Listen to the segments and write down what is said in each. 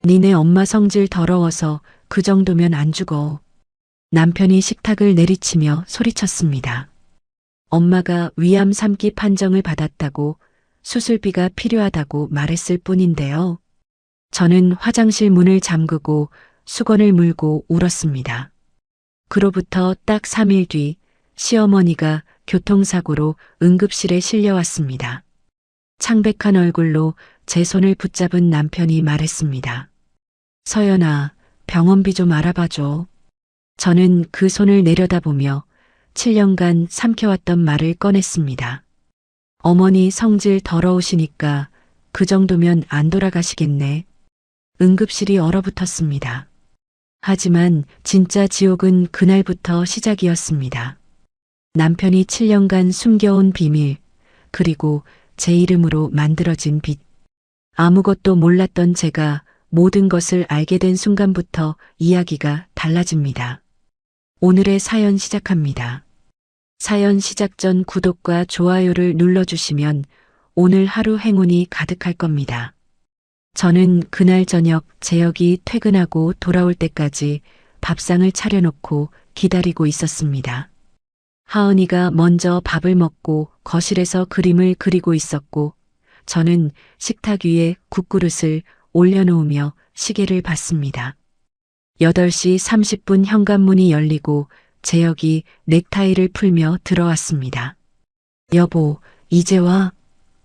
니네 엄마 성질 더러워서 그 정도면 안 죽어. 남편이 식탁을 내리치며 소리쳤습니다. 엄마가 위암 3기 판정을 받았다고 수술비가 필요하다고 말했을 뿐인데요. 저는 화장실 문을 잠그고 수건을 물고 울었습니다. 그로부터 딱 3일 뒤 시어머니가 교통사고로 응급실에 실려왔습니다. 창백한 얼굴로 제 손을 붙잡은 남편이 말했습니다. 서연아, 병원비 좀 알아봐줘. 저는 그 손을 내려다보며 7년간 삼켜왔던 말을 꺼냈습니다. 어머니 성질 더러우시니까 그 정도면 안 돌아가시겠네. 응급실이 얼어붙었습니다. 하지만 진짜 지옥은 그날부터 시작이었습니다. 남편이 7년간 숨겨온 비밀, 그리고 제 이름으로 만들어진 빚. 아무것도 몰랐던 제가 모든 것을 알게 된 순간부터 이야기가 달라집니다. 오늘의 사연 시작합니다. 사연 시작 전 구독과 좋아요를 눌러주시면 오늘 하루 행운이 가득할 겁니다. 저는 그날 저녁 재혁이 퇴근하고 돌아올 때까지 밥상을 차려놓고 기다리고 있었습니다. 하은이가 먼저 밥을 먹고 거실에서 그림을 그리고 있었고 저는 식탁 위에 국그릇을 올려놓으며 시계를 봤습니다. 8시 30분 현관문이 열리고 재혁이 넥타이를 풀며 들어왔습니다. 여보, 이제 와.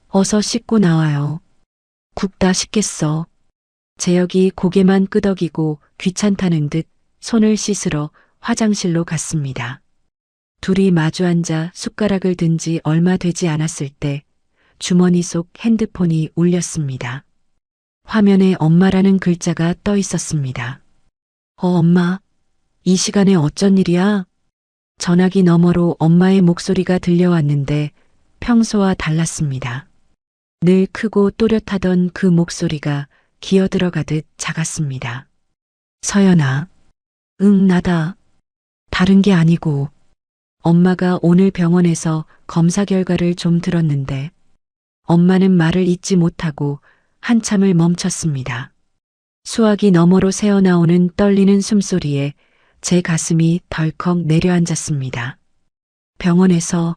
어서 씻고 나와요. 굽다 식겠어. 재혁이 고개만 끄덕이고 귀찮다는 듯 손을 씻으러 화장실로 갔습니다. 둘이 마주 앉아 숟가락을 든 지 얼마 되지 않았을 때 주머니 속 핸드폰이 울렸습니다. 화면에 엄마라는 글자가 떠 있었습니다. 엄마, 이 시간에 어쩐 일이야? 전화기 너머로 엄마의 목소리가 들려왔는데 평소와 달랐습니다. 늘 크고 또렷하던 그 목소리가 기어들어가듯 작았습니다. 서연아, 응, 나다. 다른 게 아니고 엄마가 오늘 병원에서 검사 결과를 좀 들었는데 엄마는 말을 잇지 못하고 한참을 멈췄습니다. 수화기 너머로 새어나오는 떨리는 숨소리에 제 가슴이 덜컥 내려앉았습니다. 병원에서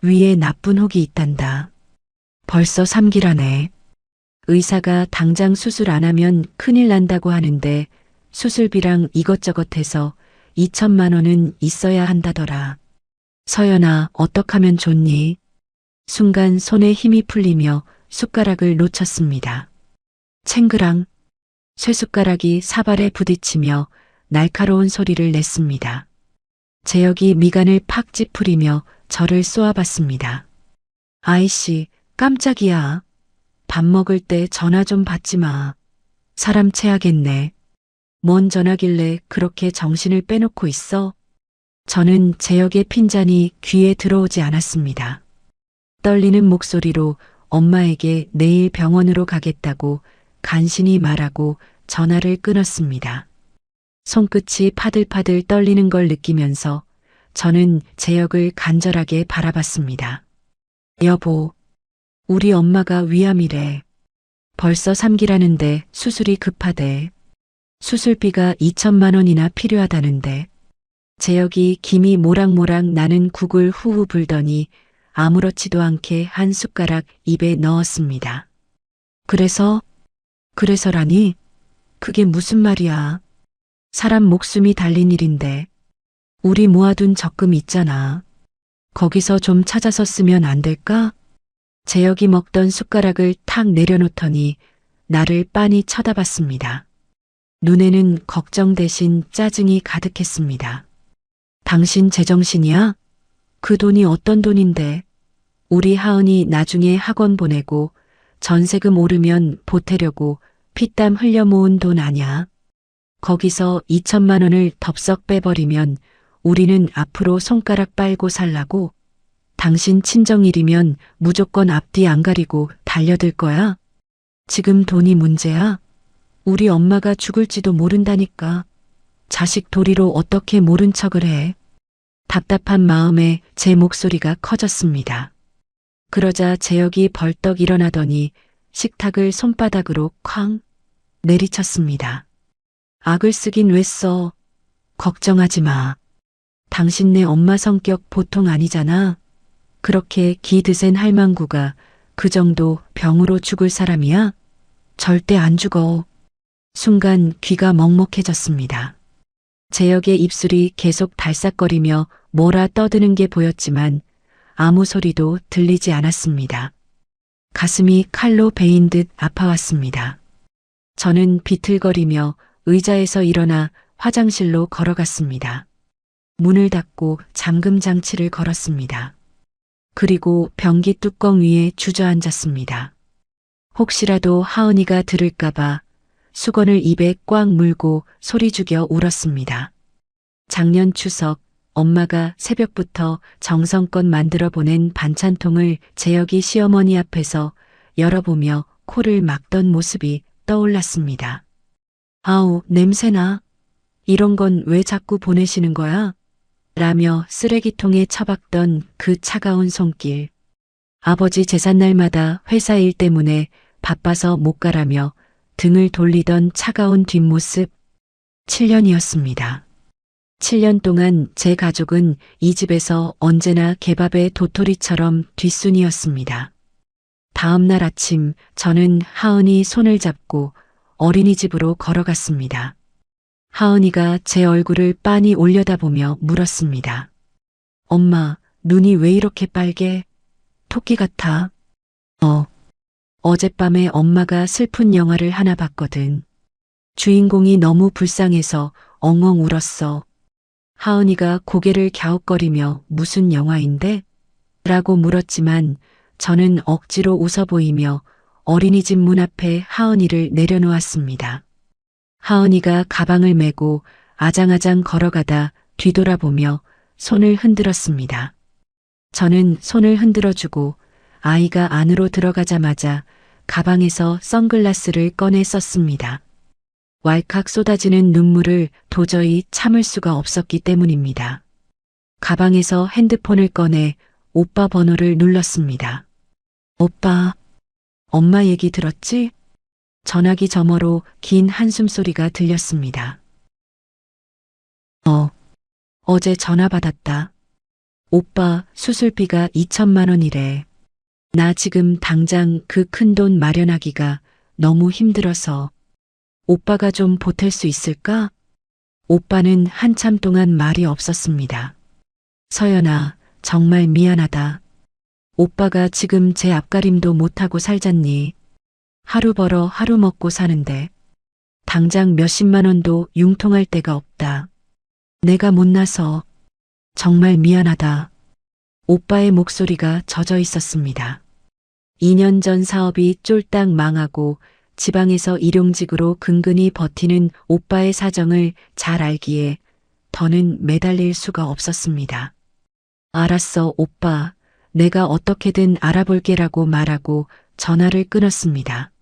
위에 나쁜 혹이 있단다. 벌써 3기라네. 의사가 당장 수술 안 하면 큰일 난다고 하는데 수술비랑 이것저것 해서 2천만 원은 있어야 한다더라. 서연아, 어떡하면 좋니? 순간 손에 힘이 풀리며 숟가락을 놓쳤습니다. 챙그랑 쇠숟가락이 사발에 부딪히며 날카로운 소리를 냈습니다. 재혁이 미간을 팍 찌푸리며 저를 쏘아봤습니다. 아이씨, 깜짝이야. 밥 먹을 때 전화 좀 받지 마. 사람 체하겠네. 뭔 전화길래 그렇게 정신을 빼놓고 있어? 저는 재혁의 핀잔이 귀에 들어오지 않았습니다. 떨리는 목소리로 엄마에게 내일 병원으로 가겠다고 간신히 말하고 전화를 끊었습니다. 손끝이 파들파들 떨리는 걸 느끼면서 저는 재혁을 간절하게 바라봤습니다. 여보, 우리 엄마가 위암이래. 벌써 3기라는데 수술이 급하대. 수술비가 2천만 원이나 필요하다는데. 재혁이 김이 모락모락 나는 국을 후후 불더니 아무렇지도 않게 한 숟가락 입에 넣었습니다. 그래서라니? 그게 무슨 말이야? 사람 목숨이 달린 일인데. 우리 모아둔 적금 있잖아. 거기서 좀 찾아서 쓰면 안 될까? 재혁이 먹던 숟가락을 탁 내려놓더니 나를 빤히 쳐다봤습니다. 눈에는 걱정 대신 짜증이 가득했습니다. 당신 제정신이야? 그 돈이 어떤 돈인데? 우리 하은이 나중에 학원 보내고 전세금 오르면 보태려고 피땀 흘려 모은 돈 아냐? 거기서 2천만 원을 덥석 빼버리면 우리는 앞으로 손가락 빨고 살라고? 당신 친정일이면 무조건 앞뒤 안 가리고 달려들 거야? 지금 돈이 문제야? 우리 엄마가 죽을지도 모른다니까. 자식 도리로 어떻게 모른 척을 해? 답답한 마음에 제 목소리가 커졌습니다. 그러자 재혁이 벌떡 일어나더니 식탁을 손바닥으로 쾅 내리쳤습니다. 악을 쓰긴 왜 써? 걱정하지 마. 당신네 엄마 성격 보통 아니잖아. 그렇게 기 드센 할망구가 그 정도 병으로 죽을 사람이야? 절대 안 죽어. 순간 귀가 먹먹해졌습니다. 재혁의 입술이 계속 달싹거리며 뭐라 떠드는 게 보였지만 아무 소리도 들리지 않았습니다. 가슴이 칼로 베인 듯 아파왔습니다. 저는 비틀거리며 의자에서 일어나 화장실로 걸어갔습니다. 문을 닫고 잠금 장치를 걸었습니다. 그리고 변기 뚜껑 위에 주저앉았습니다. 혹시라도 하은이가 들을까봐 수건을 입에 꽉 물고 소리 죽여 울었습니다. 작년 추석 엄마가 새벽부터 정성껏 만들어 보낸 반찬통을 재혁이 시어머니 앞에서 열어보며 코를 막던 모습이 떠올랐습니다. 아우, 냄새나. 이런 건 왜 자꾸 보내시는 거야? 라며 쓰레기통에 처박던 그 차가운 손길. 아버지 제삿날마다 회사 일 때문에 바빠서 못 가라며 등을 돌리던 차가운 뒷모습. 7년이었습니다. 7년 동안 제 가족은 이 집에서 언제나 개밥의 도토리처럼 뒷순이었습니다. 다음 날 아침 저는 하은이 손을 잡고 어린이집으로 걸어갔습니다. 하은이가 제 얼굴을 빤히 올려다보며 물었습니다. 엄마, 눈이 왜 이렇게 빨개? 토끼 같아. 어젯밤에 엄마가 슬픈 영화를 하나 봤거든. 주인공이 너무 불쌍해서 엉엉 울었어. 하은이가 고개를 갸웃거리며 무슨 영화인데? 라고 물었지만 저는 억지로 웃어 보이며 어린이집 문 앞에 하은이를 내려놓았습니다. 하은이가 가방을 메고 아장아장 걸어가다 뒤돌아보며 손을 흔들었습니다. 저는 손을 흔들어주고 아이가 안으로 들어가자마자 가방에서 선글라스를 꺼내 썼습니다. 왈칵 쏟아지는 눈물을 도저히 참을 수가 없었기 때문입니다. 가방에서 핸드폰을 꺼내 오빠 번호를 눌렀습니다. 오빠, 엄마 얘기 들었지? 전화기 너머로 긴 한숨 소리가 들렸습니다. 어제 전화 받았다. 오빠 수술비가 2천만 원이래. 나 지금 당장 그 큰 돈 마련하기가 너무 힘들어서 오빠가 좀 보탤 수 있을까? 오빠는 한참 동안 말이 없었습니다. 서연아, 정말 미안하다. 오빠가 지금 제 앞가림도 못하고 살잖니. 하루 벌어 하루 먹고 사는데 당장 몇십만 원도 융통할 데가 없다. 내가 못나서 정말 미안하다. 오빠의 목소리가 젖어 있었습니다. 2년 전 사업이 쫄딱 망하고 지방에서 일용직으로 근근히 버티는 오빠의 사정을 잘 알기에 더는 매달릴 수가 없었습니다. 알았어, 오빠. 내가 어떻게든 알아볼게라고 말하고 전화를 끊었습니다.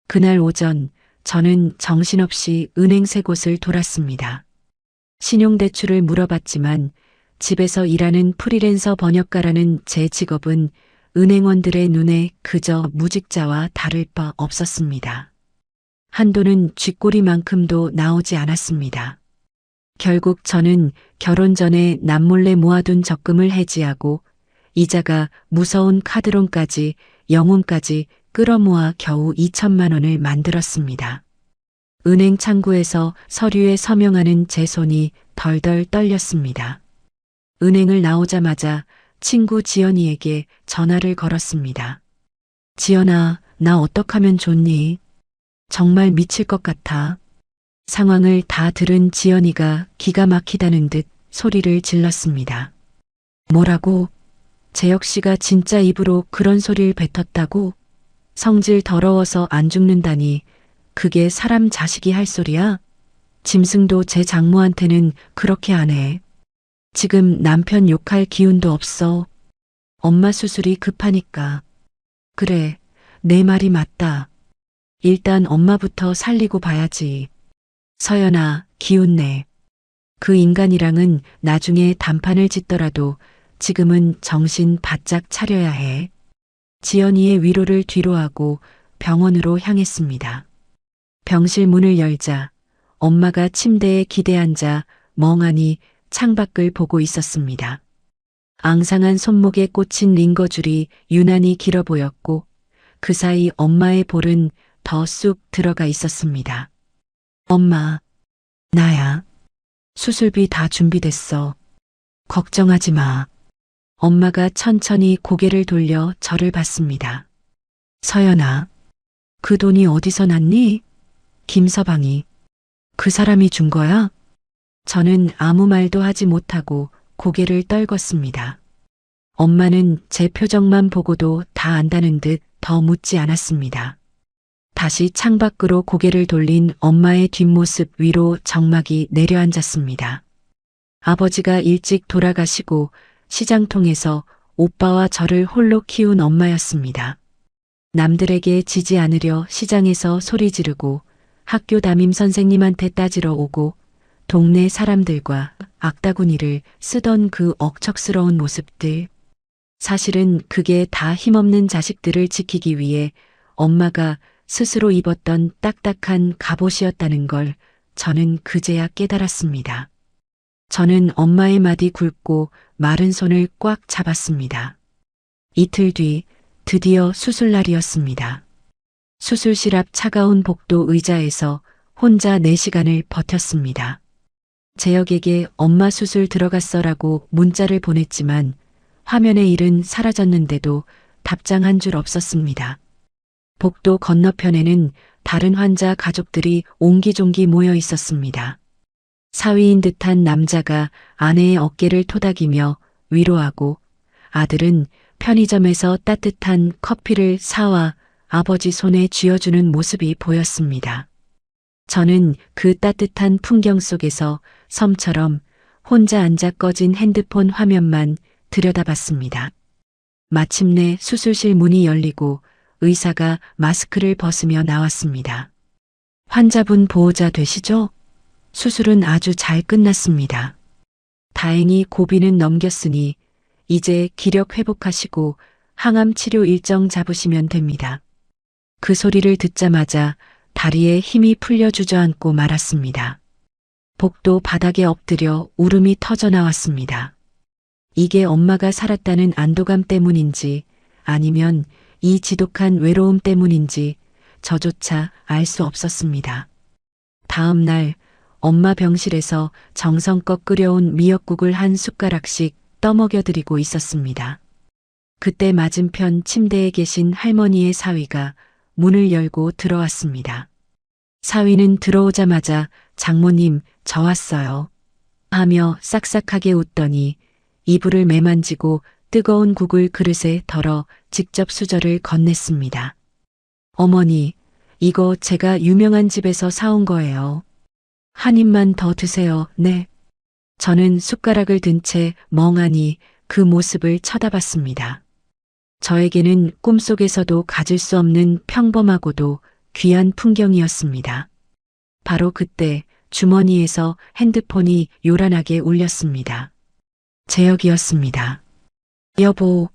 그날 오전 저는 정신없이 은행 세 곳을 돌았습니다. 신용대출을 물어봤지만 집에서 일하는 프리랜서 번역가라는 제 직업은 은행원들의 눈에 그저 무직자와 다를 바 없었습니다. 한도는 쥐꼬리만큼도 나오지 않았습니다. 결국 저는 결혼 전에 남몰래 모아둔 적금을 해지하고 이자가 무서운 카드론까지 영혼까지 끌어모아 겨우 2천만 원을 만들었습니다. 은행 창구에서 서류에 서명하는 제 손이 덜덜 떨렸습니다. 은행을 나오자마자 친구 지연이에게 전화를 걸었습니다. 지연아, 나 어떡하면 좋니? 정말 미칠 것 같아. 상황을 다 들은 지연이가 기가 막히다는 듯 소리를 질렀습니다. 뭐라고? 재혁 씨가 진짜 입으로 그런 소리를 뱉었다고? 성질 더러워서 안 죽는다니 그게 사람 자식이 할 소리야? 짐승도 제 장모한테는 그렇게 안 해. 지금 남편 욕할 기운도 없어. 엄마 수술이 급하니까. 그래, 내 말이 맞다. 일단 엄마부터 살리고 봐야지. 서연아, 기운내. 그 인간이랑은 나중에 단판을 짓더라도 지금은 정신 바짝 차려야 해. 지연이의 위로를 뒤로하고 병원으로 향했습니다. 병실 문을 열자 엄마가 침대에 기대앉아 멍하니 창밖을 보고 있었습니다. 앙상한 손목에 꽂힌 링거줄이 유난히 길어 보였고 그 사이 엄마의 볼은 더 쑥 들어가 있었습니다. 엄마, 나야. 수술비 다 준비됐어. 걱정하지 마. 엄마가 천천히 고개를 돌려 저를 봤습니다. 서연아, 그 돈이 어디서 났니? 김서방이. 그 사람이 준 거야? 저는 아무 말도 하지 못하고 고개를 떨궜습니다. 엄마는 제 표정만 보고도 다 안다는 듯 더 묻지 않았습니다. 다시 창밖으로 고개를 돌린 엄마의 뒷모습 위로 정막이 내려앉았습니다. 아버지가 일찍 돌아가시고 시장통에서 오빠와 저를 홀로 키운 엄마였습니다. 남들에게 지지 않으려 시장에서 소리 지르고 학교 담임 선생님한테 따지러 오고 동네 사람들과 악다구니를 쓰던 그 억척스러운 모습들. 사실은 그게 다 힘없는 자식들을 지키기 위해 엄마가 스스로 입었던 딱딱한 갑옷이었다는 걸 저는 그제야 깨달았습니다. 저는 엄마의 마디 굵고 마른 손을 꽉 잡았습니다. 이틀 뒤 드디어 수술날이었습니다. 수술실 앞 차가운 복도 의자에서 혼자 4시간을 버텼습니다. 재혁에게 엄마 수술 들어갔어라고 문자를 보냈지만 화면의 일은 사라졌는데도 답장 한 줄 없었습니다. 복도 건너편에는 다른 환자 가족들이 옹기종기 모여 있었습니다. 사위인 듯한 남자가 아내의 어깨를 토닥이며 위로하고 아들은 편의점에서 따뜻한 커피를 사와 아버지 손에 쥐어주는 모습이 보였습니다. 저는 그 따뜻한 풍경 속에서 섬처럼 혼자 앉아 꺼진 핸드폰 화면만 들여다봤습니다. 마침내 수술실 문이 열리고 의사가 마스크를 벗으며 나왔습니다. 환자분 보호자 되시죠? 수술은 아주 잘 끝났습니다. 다행히 고비는 넘겼으니 이제 기력 회복하시고 항암 치료 일정 잡으시면 됩니다. 그 소리를 듣자마자 다리에 힘이 풀려 주저앉고 말았습니다. 복도 바닥에 엎드려 울음이 터져 나왔습니다. 이게 엄마가 살았다는 안도감 때문인지 아니면 이 지독한 외로움 때문인지 저조차 알 수 없었습니다. 다음 날 엄마 병실에서 정성껏 끓여온 미역국을 한 숟가락씩 떠먹여 드리고 있었습니다. 그때 맞은편 침대에 계신 할머니의 사위가 문을 열고 들어왔습니다. 사위는 들어오자마자 장모님, 저 왔어요. 하며 싹싹하게 웃더니 이불을 매만지고 뜨거운 국을 그릇에 덜어 직접 수저를 건넸습니다. 어머니, 이거 제가 유명한 집에서 사온 거예요. 한 입만 더 드세요. 네. 저는 숟가락을 든 채 멍하니 그 모습을 쳐다봤습니다. 저에게는 꿈속에서도 가질 수 없는 평범하고도 귀한 풍경이었습니다. 바로 그때 주머니에서 핸드폰이 요란하게 울렸습니다. 재혁이었습니다. 여보,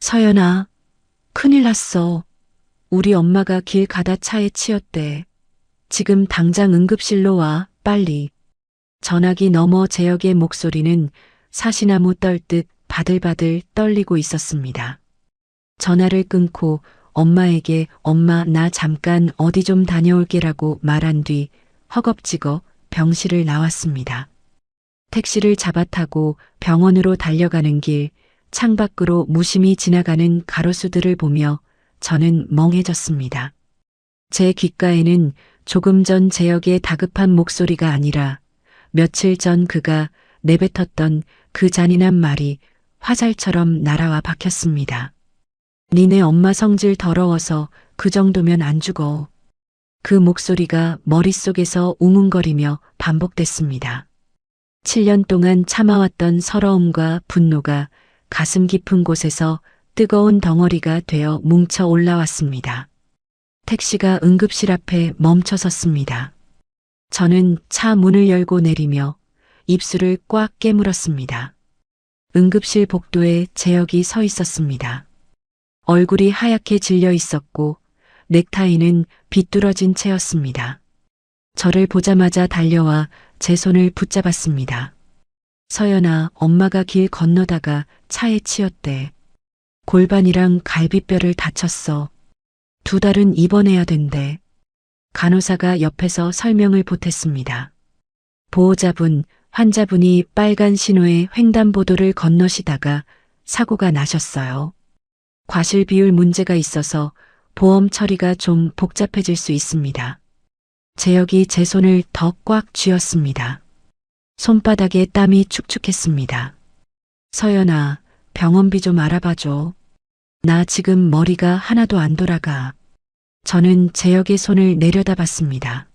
서연아, 큰일 났어. 우리 엄마가 길 가다 차에 치였대. 지금 당장 응급실로 와, 빨리. 전화기 너머 재혁의 목소리는 사시나무 떨듯 바들바들 떨리고 있었습니다. 전화를 끊고 엄마에게 엄마 나 잠깐 어디 좀 다녀올게라고 말한 뒤 허겁지겁 병실을 나왔습니다. 택시를 잡아 타고 병원으로 달려가는 길 창밖으로 무심히 지나가는 가로수들을 보며 저는 멍해졌습니다. 제 귓가에는 조금 전 재혁의 다급한 목소리가 아니라 며칠 전 그가 내뱉었던 그 잔인한 말이 화살처럼 날아와 박혔습니다. 니네 엄마 성질 더러워서 그 정도면 안 죽어. 그 목소리가 머릿속에서 웅웅거리며 반복됐습니다. 7년 동안 참아왔던 서러움과 분노가 가슴 깊은 곳에서 뜨거운 덩어리가 되어 뭉쳐 올라왔습니다. 택시가 응급실 앞에 멈춰섰습니다. 저는 차 문을 열고 내리며 입술을 꽉 깨물었습니다. 응급실 복도에 재혁이 서 있었습니다. 얼굴이 하얗게 질려 있었고 넥타이는 비뚤어진 채였습니다. 저를 보자마자 달려와 제 손을 붙잡았습니다. 서연아, 엄마가 길 건너다가 차에 치였대. 골반이랑 갈비뼈를 다쳤어. 2달은 입원해야 된대. 간호사가 옆에서 설명을 보탰습니다. 보호자분, 환자분이 빨간 신호에 횡단보도를 건너시다가 사고가 나셨어요. 과실 비율 문제가 있어서 보험 처리가 좀 복잡해질 수 있습니다. 재혁이 제 손을 더 꽉 쥐었습니다. 손바닥에 땀이 축축했습니다. 서연아, 병원비 좀 알아봐줘. 나 지금 머리가 하나도 안 돌아가. 저는 재혁의 손을 내려다봤습니다.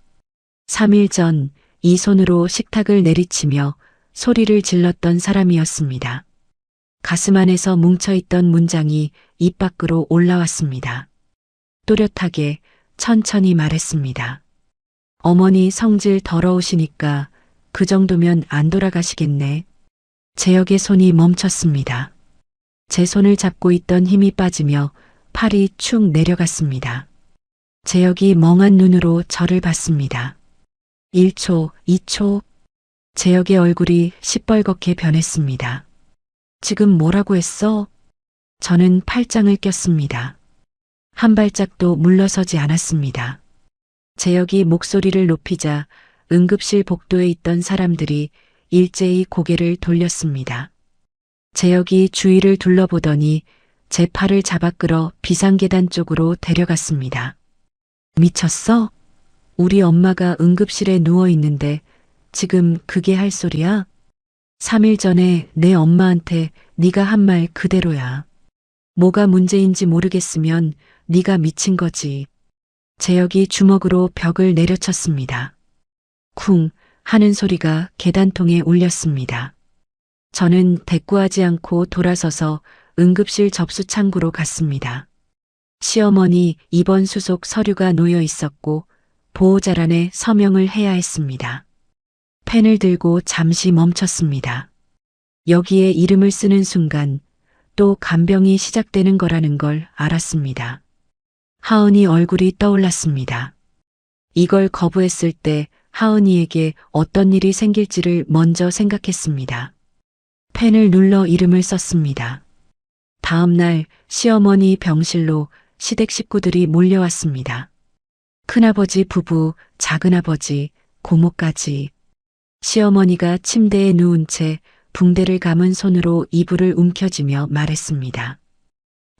3일 전 이 손으로 식탁을 내리치며 소리를 질렀던 사람이었습니다. 가슴 안에서 뭉쳐있던 문장이 입 밖으로 올라왔습니다. 또렷하게 천천히 말했습니다. 어머니 성질 더러우시니까 그 정도면 안 돌아가시겠네. 재혁의 손이 멈췄습니다. 제 손을 잡고 있던 힘이 빠지며 팔이 축 내려갔습니다. 재혁이 멍한 눈으로 저를 봤습니다. 1초, 2초. 재혁의 얼굴이 시뻘겋게 변했습니다. 지금 뭐라고 했어? 저는 팔짱을 꼈습니다. 한 발짝도 물러서지 않았습니다. 재혁이 목소리를 높이자 응급실 복도에 있던 사람들이 일제히 고개를 돌렸습니다. 재혁이 주위를 둘러보더니 제 팔을 잡아 끌어 비상계단 쪽으로 데려갔습니다. 미쳤어? 우리 엄마가 응급실에 누워 있는데 지금 그게 할 소리야? 3일 전에 내 엄마한테 네가 한 말 그대로야. 뭐가 문제인지 모르겠으면 네가 미친 거지. 재혁이 주먹으로 벽을 내려쳤습니다. 쿵 하는 소리가 계단통에 울렸습니다. 저는 대꾸하지 않고 돌아서서 응급실 접수 창구로 갔습니다. 시어머니 입원 수속 서류가 놓여 있었고 보호자란에 서명을 해야 했습니다. 펜을 들고 잠시 멈췄습니다. 여기에 이름을 쓰는 순간 또 간병이 시작되는 거라는 걸 알았습니다. 하은이 얼굴이 떠올랐습니다. 이걸 거부했을 때 하은이에게 어떤 일이 생길지를 먼저 생각했습니다. 펜을 눌러 이름을 썼습니다. 다음 날 시어머니 병실로 시댁 식구들이 몰려왔습니다. 큰아버지 부부, 작은아버지, 고모까지. 시어머니가 침대에 누운 채 붕대를 감은 손으로 이불을 움켜쥐며 말했습니다.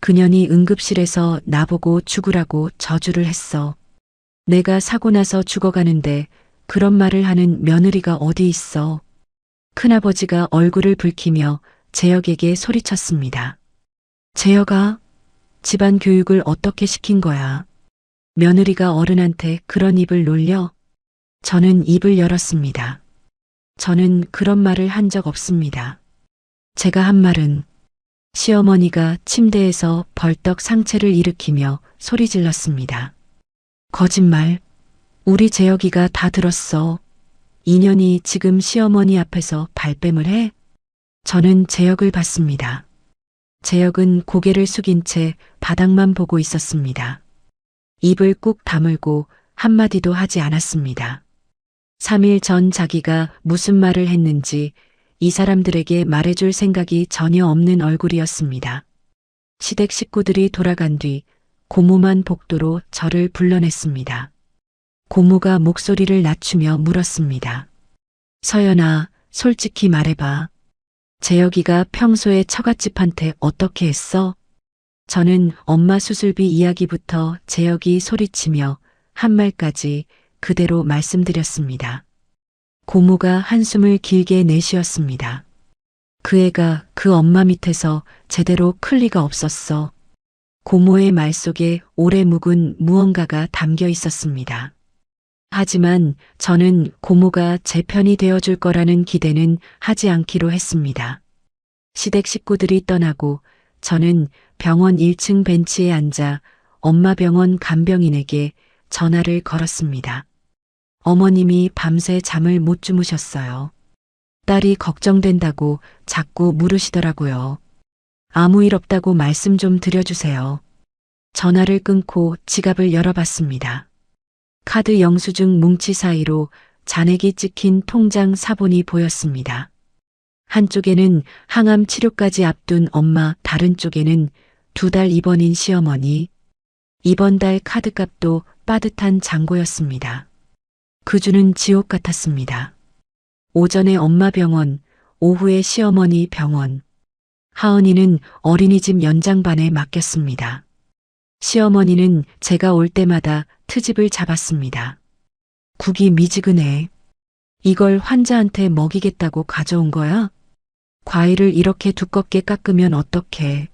그년이 응급실에서 나보고 죽으라고 저주를 했어. 내가 사고 나서 죽어가는데 그런 말을 하는 며느리가 어디 있어. 큰아버지가 얼굴을 붉히며 재혁에게 소리쳤습니다. 재혁아, 집안 교육을 어떻게 시킨 거야? 며느리가 어른한테 그런 입을 놀려? 저는 입을 열었습니다. 저는 그런 말을 한 적 없습니다. 제가 한 말은 시어머니가 침대에서 벌떡 상체를 일으키며 소리 질렀습니다. 거짓말. 우리 재혁이가 다 들었어. 인연이 지금 시어머니 앞에서 발뺌을 해? 저는 재혁을 봤습니다. 재혁은 고개를 숙인 채 바닥만 보고 있었습니다. 입을 꾹 다물고 한마디도 하지 않았습니다. 3일 전 자기가 무슨 말을 했는지 이 사람들에게 말해줄 생각이 전혀 없는 얼굴이었습니다. 시댁 식구들이 돌아간 뒤 고모만 복도로 저를 불러냈습니다. 고모가 목소리를 낮추며 물었습니다. 서연아, 솔직히 말해봐. 재혁이가 평소에 처갓집한테 어떻게 했어? 저는 엄마 수술비 이야기부터 재혁이 소리치며 한 말까지 그대로 말씀드렸습니다. 고모가 한숨을 길게 내쉬었습니다. 그 애가 그 엄마 밑에서 제대로 클 리가 없었어. 고모의 말 속에 오래 묵은 무언가가 담겨 있었습니다. 하지만 저는 고모가 제 편이 되어줄 거라는 기대는 하지 않기로 했습니다. 시댁 식구들이 떠나고 저는 병원 1층 벤치에 앉아 엄마 병원 간병인에게 전화를 걸었습니다. 어머님이 밤새 잠을 못 주무셨어요. 딸이 걱정된다고 자꾸 물으시더라고요. 아무 일 없다고 말씀 좀 드려주세요. 전화를 끊고 지갑을 열어봤습니다. 카드 영수증 뭉치 사이로 잔액이 찍힌 통장 사본이 보였습니다. 한쪽에는 항암 치료까지 앞둔 엄마, 다른 쪽에는 2달 입원인 시어머니. 이번 달 카드값도 빠듯한 잔고였습니다. 그 주는 지옥 같았습니다. 오전에 엄마 병원, 오후에 시어머니 병원. 하은이는 어린이집 연장반에 맡겼습니다. 시어머니는 제가 올 때마다 트집을 잡았습니다. 국이 미지근해. 이걸 환자한테 먹이겠다고 가져온 거야? 과일을 이렇게 두껍게 깎으면 어떡해.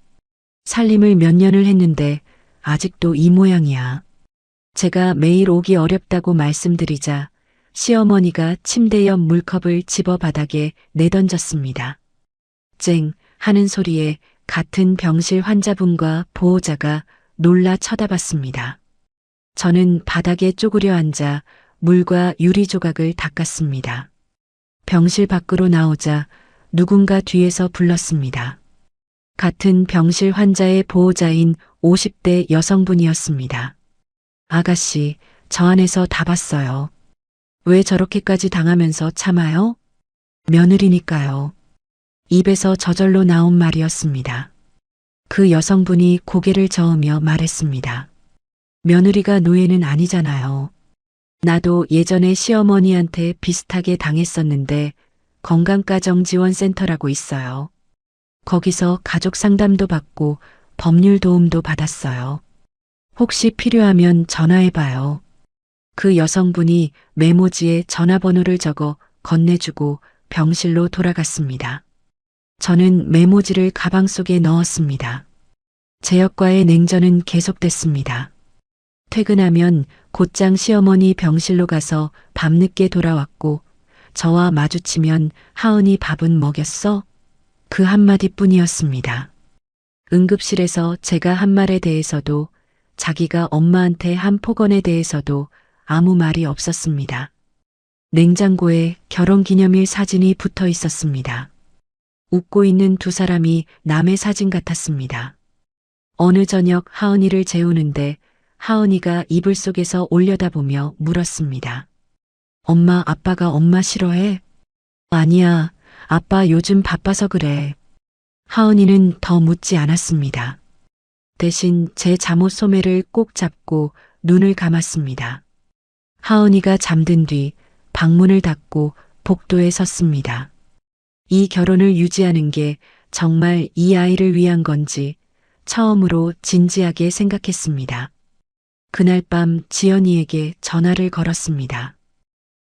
살림을 몇 년을 했는데 아직도 이 모양이야. 제가 매일 오기 어렵다고 말씀드리자 시어머니가 침대 옆 물컵을 집어 바닥에 내던졌습니다. 쨍 하는 소리에 같은 병실 환자분과 보호자가 놀라 쳐다봤습니다. 저는 바닥에 쪼그려 앉아 물과 유리 조각을 닦았습니다. 병실 밖으로 나오자 누군가 뒤에서 불렀습니다. 같은 병실 환자의 보호자인 50대 여성분이었습니다. 아가씨, 저 안에서 다 봤어요. 왜 저렇게까지 당하면서 참아요? 며느리니까요. 입에서 저절로 나온 말이었습니다. 그 여성분이 고개를 저으며 말했습니다. 며느리가 노예는 아니잖아요. 나도 예전에 시어머니한테 비슷하게 당했었는데 건강가정지원센터라고 있어요. 거기서 가족 상담도 받고 법률 도움도 받았어요. 혹시 필요하면 전화해봐요. 그 여성분이 메모지에 전화번호를 적어 건네주고 병실로 돌아갔습니다. 저는 메모지를 가방 속에 넣었습니다. 제역과의 냉전은 계속됐습니다. 퇴근하면 곧장 시어머니 병실로 가서 밤늦게 돌아왔고 저와 마주치면 하은이 밥은 먹였어? 그 한마디뿐이었습니다. 응급실에서 제가 한 말에 대해서도 자기가 엄마한테 한 폭언에 대해서도 아무 말이 없었습니다. 냉장고에 결혼기념일 사진이 붙어 있었습니다. 웃고 있는 두 사람이 남의 사진 같았습니다. 어느 저녁 하은이를 재우는데 하은이가 이불 속에서 올려다보며 물었습니다. 엄마, 아빠가 엄마 싫어해? 아니야, 아빠 요즘 바빠서 그래. 하은이는 더 묻지 않았습니다. 대신 제 잠옷 소매를 꼭 잡고 눈을 감았습니다. 하은이가 잠든 뒤 방문을 닫고 복도에 섰습니다. 이 결혼을 유지하는 게 정말 이 아이를 위한 건지 처음으로 진지하게 생각했습니다. 그날 밤 지연이에게 전화를 걸었습니다.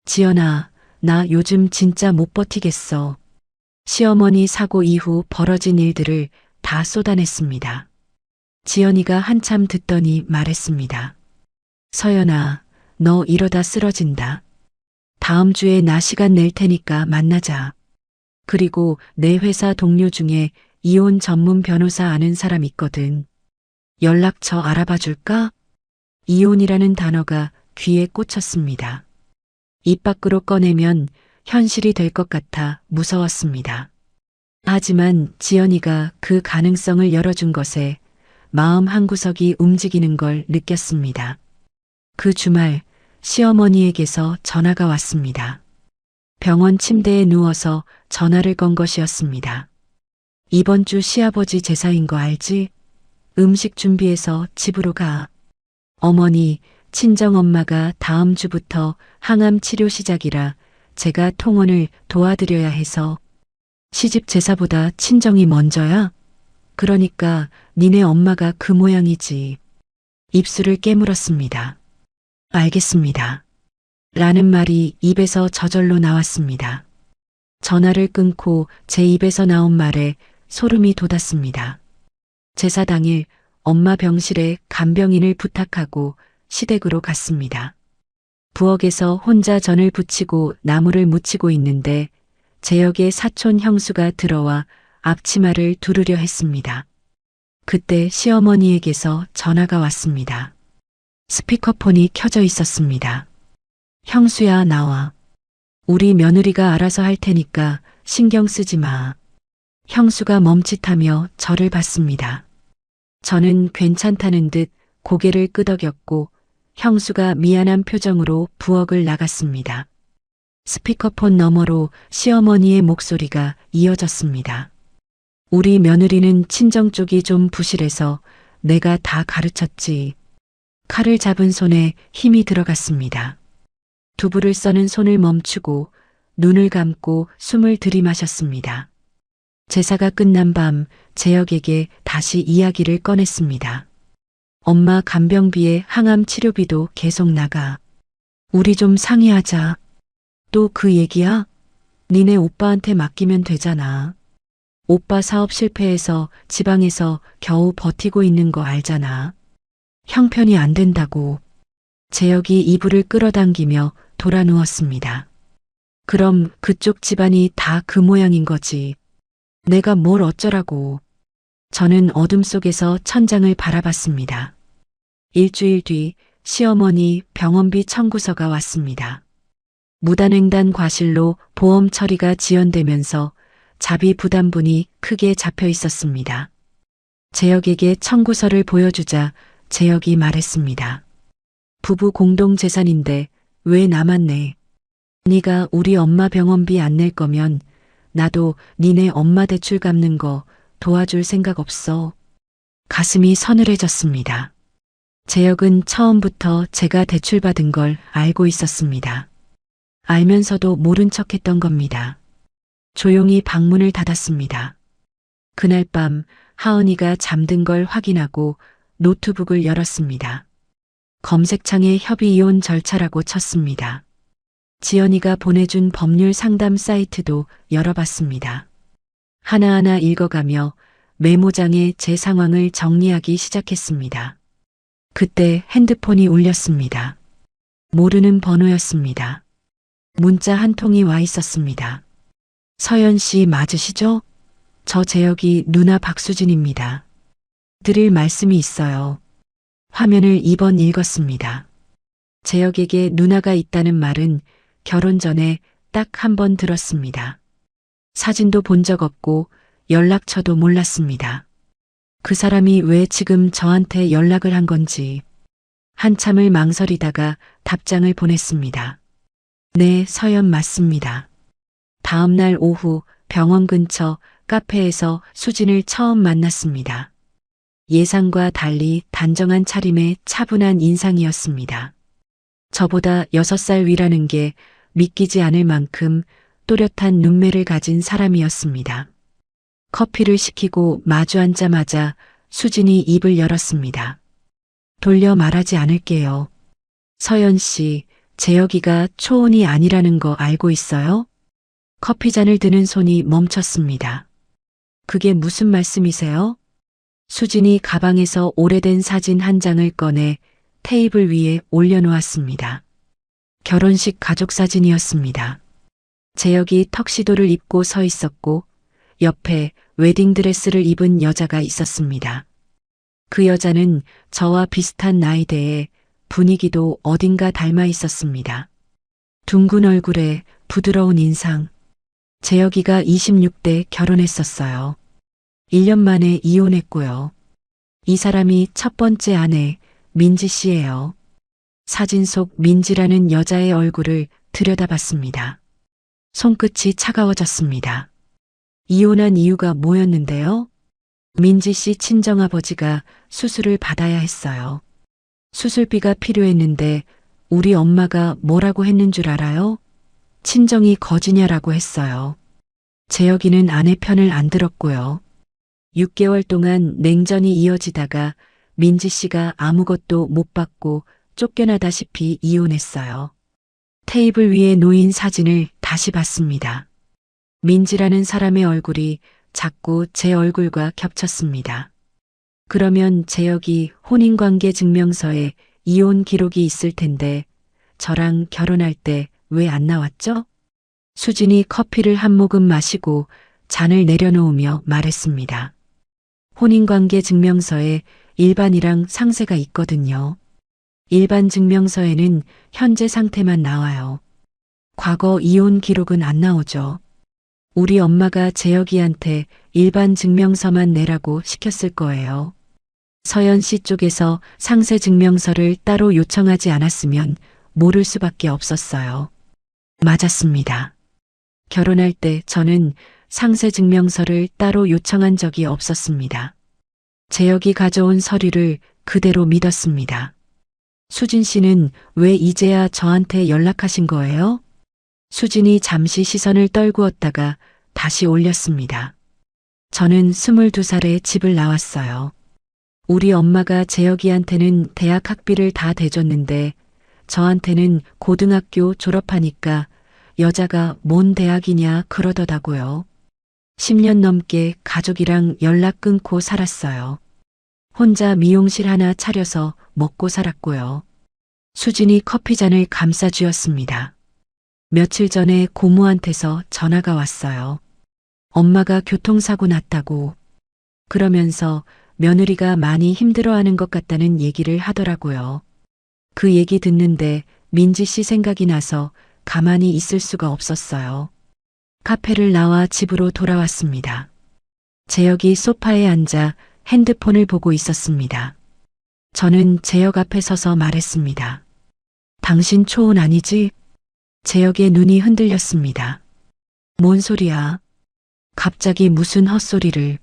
지연아, 나 요즘 진짜 못 버티겠어. 시어머니 사고 이후 벌어진 일들을 다 쏟아냈습니다. 지연이가 한참 듣더니 말했습니다. 서연아, 너 이러다 쓰러진다. 다음 주에 나 시간 낼 테니까 만나자. 그리고 내 회사 동료 중에 이혼 전문 변호사 아는 사람 있거든. 연락처 알아봐 줄까? 이혼이라는 단어가 귀에 꽂혔습니다. 입 밖으로 꺼내면 현실이 될 것 같아 무서웠습니다. 하지만 지연이가 그 가능성을 열어준 것에 마음 한구석이 움직이는 걸 느꼈습니다. 그 주말 시어머니에게서 전화가 왔습니다. 병원 침대에 누워서 전화를 건 것이었습니다. 이번 주 시아버지 제사인 거 알지? 음식 준비해서 집으로 가. 어머니, 친정엄마가 다음 주부터 항암 치료 시작이라 제가 통원을 도와드려야 해서. 시집 제사보다 친정이 먼저야? 그러니까 니네 엄마가 그 모양이지. 입술을 깨물었습니다. 알겠습니다. 라는 말이 입에서 저절로 나왔습니다. 전화를 끊고 제 입에서 나온 말에 소름이 돋았습니다. 제사 당일 엄마 병실에 간병인을 부탁하고 시댁으로 갔습니다. 부엌에서 혼자 전을 부치고 나무를 묻히고 있는데 제역의 사촌 형수가 들어와 앞치마를 두르려 했습니다. 그때 시어머니에게서 전화가 왔습니다. 스피커폰이 켜져 있었습니다. 형수야, 나와. 우리 며느리가 알아서 할 테니까 신경 쓰지 마. 형수가 멈칫하며 저를 봤습니다. 저는 괜찮다는 듯 고개를 끄덕였고 형수가 미안한 표정으로 부엌을 나갔습니다. 스피커폰 너머로 시어머니의 목소리가 이어졌습니다. 우리 며느리는 친정 쪽이 좀 부실해서 내가 다 가르쳤지. 칼을 잡은 손에 힘이 들어갔습니다. 두부를 써는 손을 멈추고 눈을 감고 숨을 들이마셨습니다. 제사가 끝난 밤 재혁에게 다시 이야기를 꺼냈습니다. 엄마 간병비에 항암 치료비도 계속 나가. 우리 좀 상의하자. 또 그 얘기야? 니네 오빠한테 맡기면 되잖아. 오빠 사업 실패해서 지방에서 겨우 버티고 있는 거 알잖아. 형편이 안 된다고. 재혁이 이불을 끌어당기며 돌아 누웠습니다. 그럼 그쪽 집안이 다 그 모양인 거지. 내가 뭘 어쩌라고. 저는 어둠 속에서 천장을 바라봤습니다. 일주일 뒤 시어머니 병원비 청구서가 왔습니다. 무단횡단 과실로 보험 처리가 지연되면서 자비 부담분이 크게 잡혀 있었습니다. 재혁에게 청구서를 보여주자 재혁이 말했습니다. 부부 공동 재산인데 왜 나만 내? 네가 우리 엄마 병원비 안 낼 거면 나도 니네 엄마 대출 갚는 거 도와줄 생각 없어. 가슴이 서늘해졌습니다. 재혁은 처음부터 제가 대출받은 걸 알고 있었습니다. 알면서도 모른 척했던 겁니다. 조용히 방문을 닫았습니다. 그날 밤 하은이가 잠든 걸 확인하고 노트북을 열었습니다. 검색창에 협의이혼 절차라고 쳤습니다. 지연이가 보내준 법률 상담 사이트도 열어봤습니다. 하나하나 읽어가며 메모장에 제 상황을 정리하기 시작했습니다. 그때 핸드폰이 울렸습니다. 모르는 번호였습니다. 문자 한 통이 와 있었습니다. 서연 씨 맞으시죠? 저 재혁이 누나 박수진입니다. 드릴 말씀이 있어요. 화면을 2번 읽었습니다. 재혁에게 누나가 있다는 말은 결혼 전에 딱 한 번 들었습니다. 사진도 본 적 없고 연락처도 몰랐습니다. 그 사람이 왜 지금 저한테 연락을 한 건지 한참을 망설이다가 답장을 보냈습니다. 네, 서연 맞습니다. 다음 날 오후 병원 근처 카페에서 수진을 처음 만났습니다. 예상과 달리 단정한 차림에 차분한 인상이었습니다. 저보다 6살 위라는 게 믿기지 않을 만큼 또렷한 눈매를 가진 사람이었습니다. 커피를 시키고 마주 앉자마자 수진이 입을 열었습니다. 돌려 말하지 않을게요. 서연 씨, 재혁이가 초혼이 아니라는 거 알고 있어요? 커피잔을 드는 손이 멈췄습니다. 그게 무슨 말씀이세요? 수진이 가방에서 오래된 사진 한 장을 꺼내 테이블 위에 올려놓았습니다. 결혼식 가족 사진이었습니다. 재혁이 턱시도를 입고 서 있었고 옆에 웨딩드레스를 입은 여자가 있었습니다. 그 여자는 저와 비슷한 나이대에 분위기도 어딘가 닮아 있었습니다. 둥근 얼굴에 부드러운 인상. 재혁이가 26대 결혼했었어요. 1년 만에 이혼했고요. 이 사람이 첫 번째 아내 민지 씨예요. 사진 속 민지라는 여자의 얼굴을 들여다봤습니다. 손끝이 차가워졌습니다. 이혼한 이유가 뭐였는데요? 민지 씨 친정아버지가 수술을 받아야 했어요. 수술비가 필요했는데 우리 엄마가 뭐라고 했는 줄 알아요? 친정이 거지냐라고 했어요. 재혁이는 아내 편을 안 들었고요. 6개월 동안 냉전이 이어지다가 민지 씨가 아무것도 못 받고 쫓겨나다시피 이혼했어요. 테이블 위에 놓인 사진을 다시 봤습니다. 민지라는 사람의 얼굴이 자꾸 제 얼굴과 겹쳤습니다. 그러면 재혁이 혼인관계 증명서에 이혼 기록이 있을 텐데 저랑 결혼할 때 왜 안 나왔죠? 수진이 커피를 한 모금 마시고 잔을 내려놓으며 말했습니다. 혼인관계 증명서에 일반이랑 상세가 있거든요. 일반 증명서에는 현재 상태만 나와요. 과거 이혼 기록은 안 나오죠. 우리 엄마가 재혁이한테 일반 증명서만 내라고 시켰을 거예요. 서연 씨 쪽에서 상세 증명서를 따로 요청하지 않았으면 모를 수밖에 없었어요. 맞았습니다. 결혼할 때 저는 상세 증명서를 따로 요청한 적이 없었습니다. 재혁이 가져온 서류를 그대로 믿었습니다. 수진 씨는 왜 이제야 저한테 연락하신 거예요? 수진이 잠시 시선을 떨구었다가 다시 올렸습니다. 저는 22살에 집을 나왔어요. 우리 엄마가 재혁이한테는 대학 학비를 다 대줬는데 저한테는 고등학교 졸업하니까 여자가 뭔 대학이냐 그러더라고요. 10년 넘게 가족이랑 연락 끊고 살았어요. 혼자 미용실 하나 차려서 먹고 살았고요. 수진이 커피잔을 감싸주었습니다. 며칠 전에 고모한테서 전화가 왔어요. 엄마가 교통사고 났다고. 그러면서 며느리가 많이 힘들어하는 것 같다는 얘기를 하더라고요. 그 얘기 듣는데 민지 씨 생각이 나서 가만히 있을 수가 없었어요. 카페를 나와 집으로 돌아왔습니다. 재혁이 소파에 앉아 핸드폰을 보고 있었습니다. 저는 재혁 앞에 서서 말했습니다. 당신 초혼 아니지? 재혁의 눈이 흔들렸습니다. 뭔 소리야? 갑자기 무슨 헛소리를.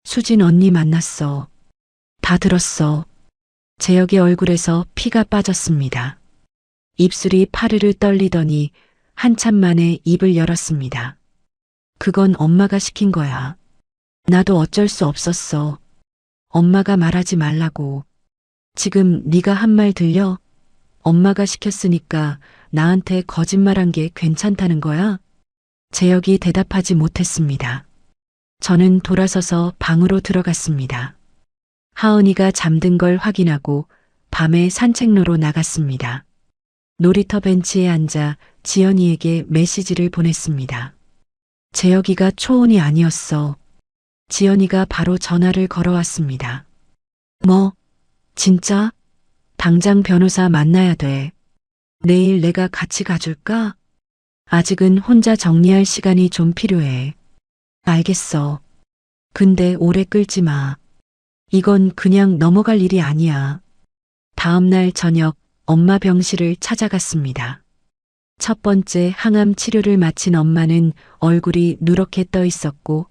수진 언니 만났어. 다 들었어. 재혁의 얼굴에서 피가 빠졌습니다. 입술이 파르르 떨리더니 한참 만에 입을 열었습니다. 그건 엄마가 시킨 거야. 나도 어쩔 수 없었어. 엄마가 말하지 말라고. 지금 네가 한 말 들려? 엄마가 시켰으니까 나한테 거짓말한 게 괜찮다는 거야? 재혁이 대답하지 못했습니다. 저는 돌아서서 방으로 들어갔습니다. 하은이가 잠든 걸 확인하고 밤에 산책로로 나갔습니다. 놀이터 벤치에 앉아 지연이에게 메시지를 보냈습니다. 재혁이가 초혼이 아니었어. 지연이가 바로 전화를 걸어왔습니다. 뭐? 진짜? 당장 변호사 만나야 돼. 내일 내가 같이 가줄까? 아직은 혼자 정리할 시간이 좀 필요해. 알겠어. 근데 오래 끌지 마. 이건 그냥 넘어갈 일이 아니야. 다음 날 저녁 엄마 병실을 찾아갔습니다. 첫 번째 항암 치료를 마친 엄마는 얼굴이 누렇게 떠 있었고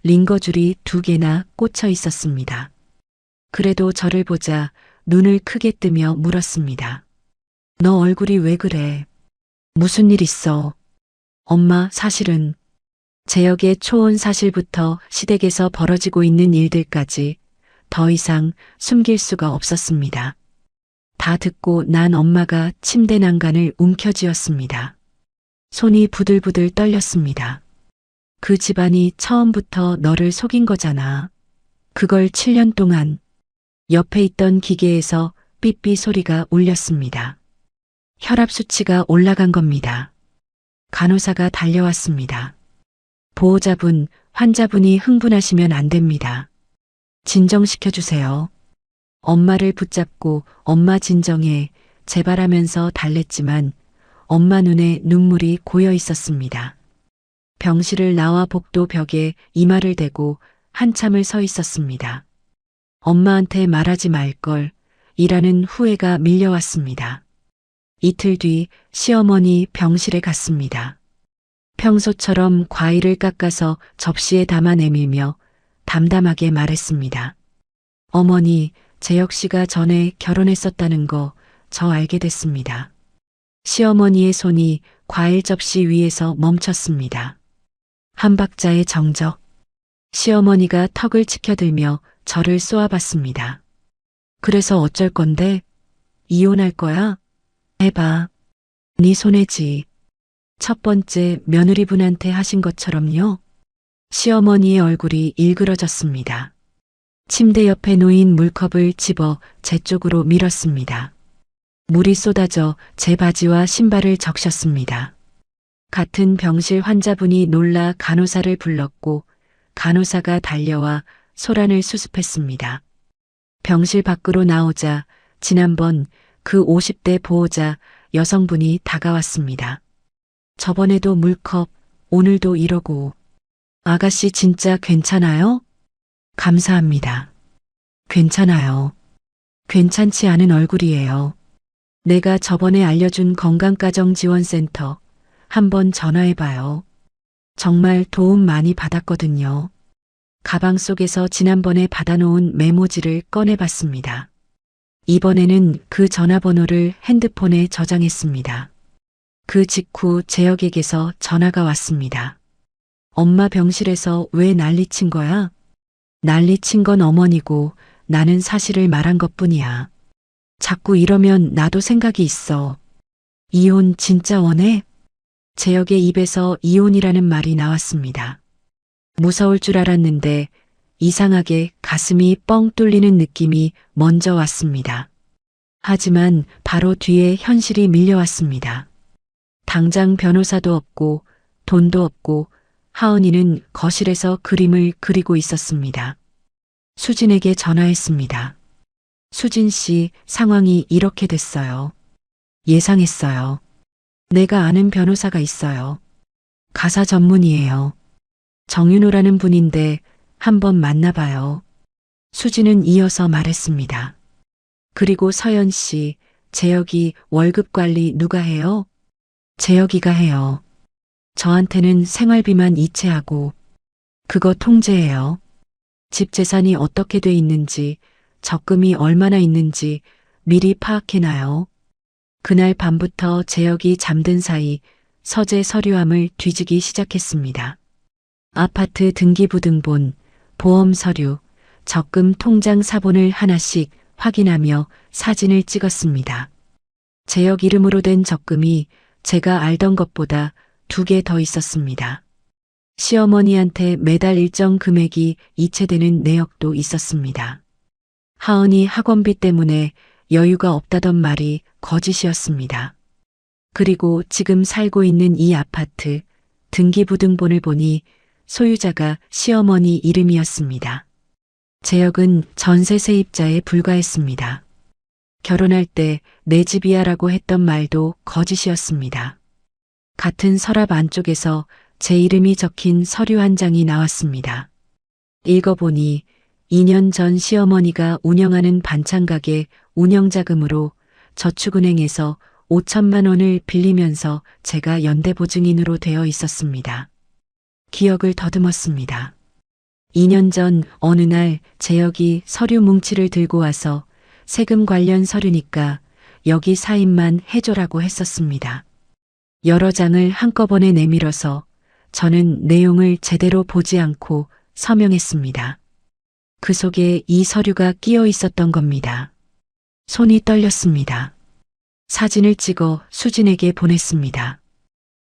링거줄이 2개나 꽂혀 있었습니다. 그래도 저를 보자 눈을 크게 뜨며 물었습니다. 너 얼굴이 왜 그래? 무슨 일 있어? 엄마, 사실은 재혁의 초혼 사실부터 시댁에서 벌어지고 있는 일들까지 더 이상 숨길 수가 없었습니다. 다 듣고 난 엄마가 침대 난간을 움켜쥐었습니다. 손이 부들부들 떨렸습니다. 그 집안이 처음부터 너를 속인 거잖아. 그걸 7년 동안. 옆에 있던 기계에서 삐삐 소리가 울렸습니다. 혈압 수치가 올라간 겁니다. 간호사가 달려왔습니다. 보호자분, 환자분이 흥분하시면 안 됩니다. 진정시켜주세요. 엄마를 붙잡고 엄마 진정해 제발 하면서 달랬지만 엄마 눈에 눈물이 고여 있었습니다. 병실을 나와 복도 벽에 이마를 대고 한참을 서 있었습니다. 엄마한테 말하지 말걸 이라는 후회가 밀려왔습니다. 이틀 뒤 시어머니 병실에 갔습니다. 평소처럼 과일을 깎아서 접시에 담아 내밀며 담담하게 말했습니다. 어머니, 재혁 씨가 전에 결혼했었다는 거 저 알게 됐습니다. 시어머니의 손이 과일 접시 위에서 멈췄습니다. 한 박자의 정적. 시어머니가 턱을 치켜들며 저를 쏘아봤습니다. 그래서 어쩔 건데? 이혼할 거야? 해봐. 네 손해지. 첫 번째 며느리분한테 하신 것처럼요. 시어머니의 얼굴이 일그러졌습니다. 침대 옆에 놓인 물컵을 집어 제 쪽으로 밀었습니다. 물이 쏟아져 제 바지와 신발을 적셨습니다. 같은 병실 환자분이 놀라 간호사를 불렀고 간호사가 달려와 소란을 수습했습니다. 병실 밖으로 나오자 지난번 그 50대 보호자 여성분이 다가왔습니다. 저번에도 물컵, 오늘도 이러고. 아가씨 진짜 괜찮아요? 감사합니다. 괜찮아요. 괜찮지 않은 얼굴이에요. 내가 저번에 알려준 건강가정지원센터 한번 전화해봐요. 정말 도움 많이 받았거든요. 가방 속에서 지난번에 받아놓은 메모지를 꺼내봤습니다. 이번에는 그 전화번호를 핸드폰에 저장했습니다. 그 직후 재혁에게서 전화가 왔습니다. 엄마 병실에서 왜 난리친 거야? 난리친 건 어머니고 나는 사실을 말한 것뿐이야. 자꾸 이러면 나도 생각이 있어. 이혼 진짜 원해? 재혁의 입에서 이혼이라는 말이 나왔습니다. 무서울 줄 알았는데 이상하게 가슴이 뻥 뚫리는 느낌이 먼저 왔습니다. 하지만 바로 뒤에 현실이 밀려왔습니다. 당장 변호사도 없고 돈도 없고 하은이는 거실에서 그림을 그리고 있었습니다. 수진에게 전화했습니다. 수진 씨, 상황이 이렇게 됐어요. 예상했어요. 내가 아는 변호사가 있어요. 가사 전문이에요. 정윤호라는 분인데 한번 만나봐요. 수진은 이어서 말했습니다. 그리고 서연 씨, 재혁이 월급 관리 누가 해요? 재혁이가 해요. 저한테는 생활비만 이체하고 그거 통제해요. 집 재산이 어떻게 돼 있는지, 적금이 얼마나 있는지 미리 파악해놔요. 그날 밤부터 재혁이 잠든 사이 서재 서류함을 뒤지기 시작했습니다. 아파트 등기부등본, 보험 서류, 적금 통장 사본을 하나씩 확인하며 사진을 찍었습니다. 재혁 이름으로 된 적금이 제가 알던 것보다 2개 더 있었습니다. 시어머니한테 매달 일정 금액이 이체되는 내역도 있었습니다. 하은이 학원비 때문에 여유가 없다던 말이 거짓이었습니다. 그리고 지금 살고 있는 이 아파트 등기부등본을 보니 소유자가 시어머니 이름이었습니다. 재혁은 전세 세입자에 불과했습니다. 결혼할 때 내 집이야라고 했던 말도 거짓이었습니다. 같은 서랍 안쪽에서 제 이름이 적힌 서류 한 장이 나왔습니다. 읽어보니 2년 전 시어머니가 운영하는 반찬가게 운영자금으로 저축은행에서 5천만 원을 빌리면서 제가 연대보증인으로 되어 있었습니다. 기억을 더듬었습니다. 2년 전 어느 날 재혁이 서류 뭉치를 들고 와서 세금 관련 서류니까 여기 사인만 해줘라고 했었습니다. 여러 장을 한꺼번에 내밀어서 저는 내용을 제대로 보지 않고 서명했습니다. 그 속에 이 서류가 끼어 있었던 겁니다. 손이 떨렸습니다. 사진을 찍어 수진에게 보냈습니다.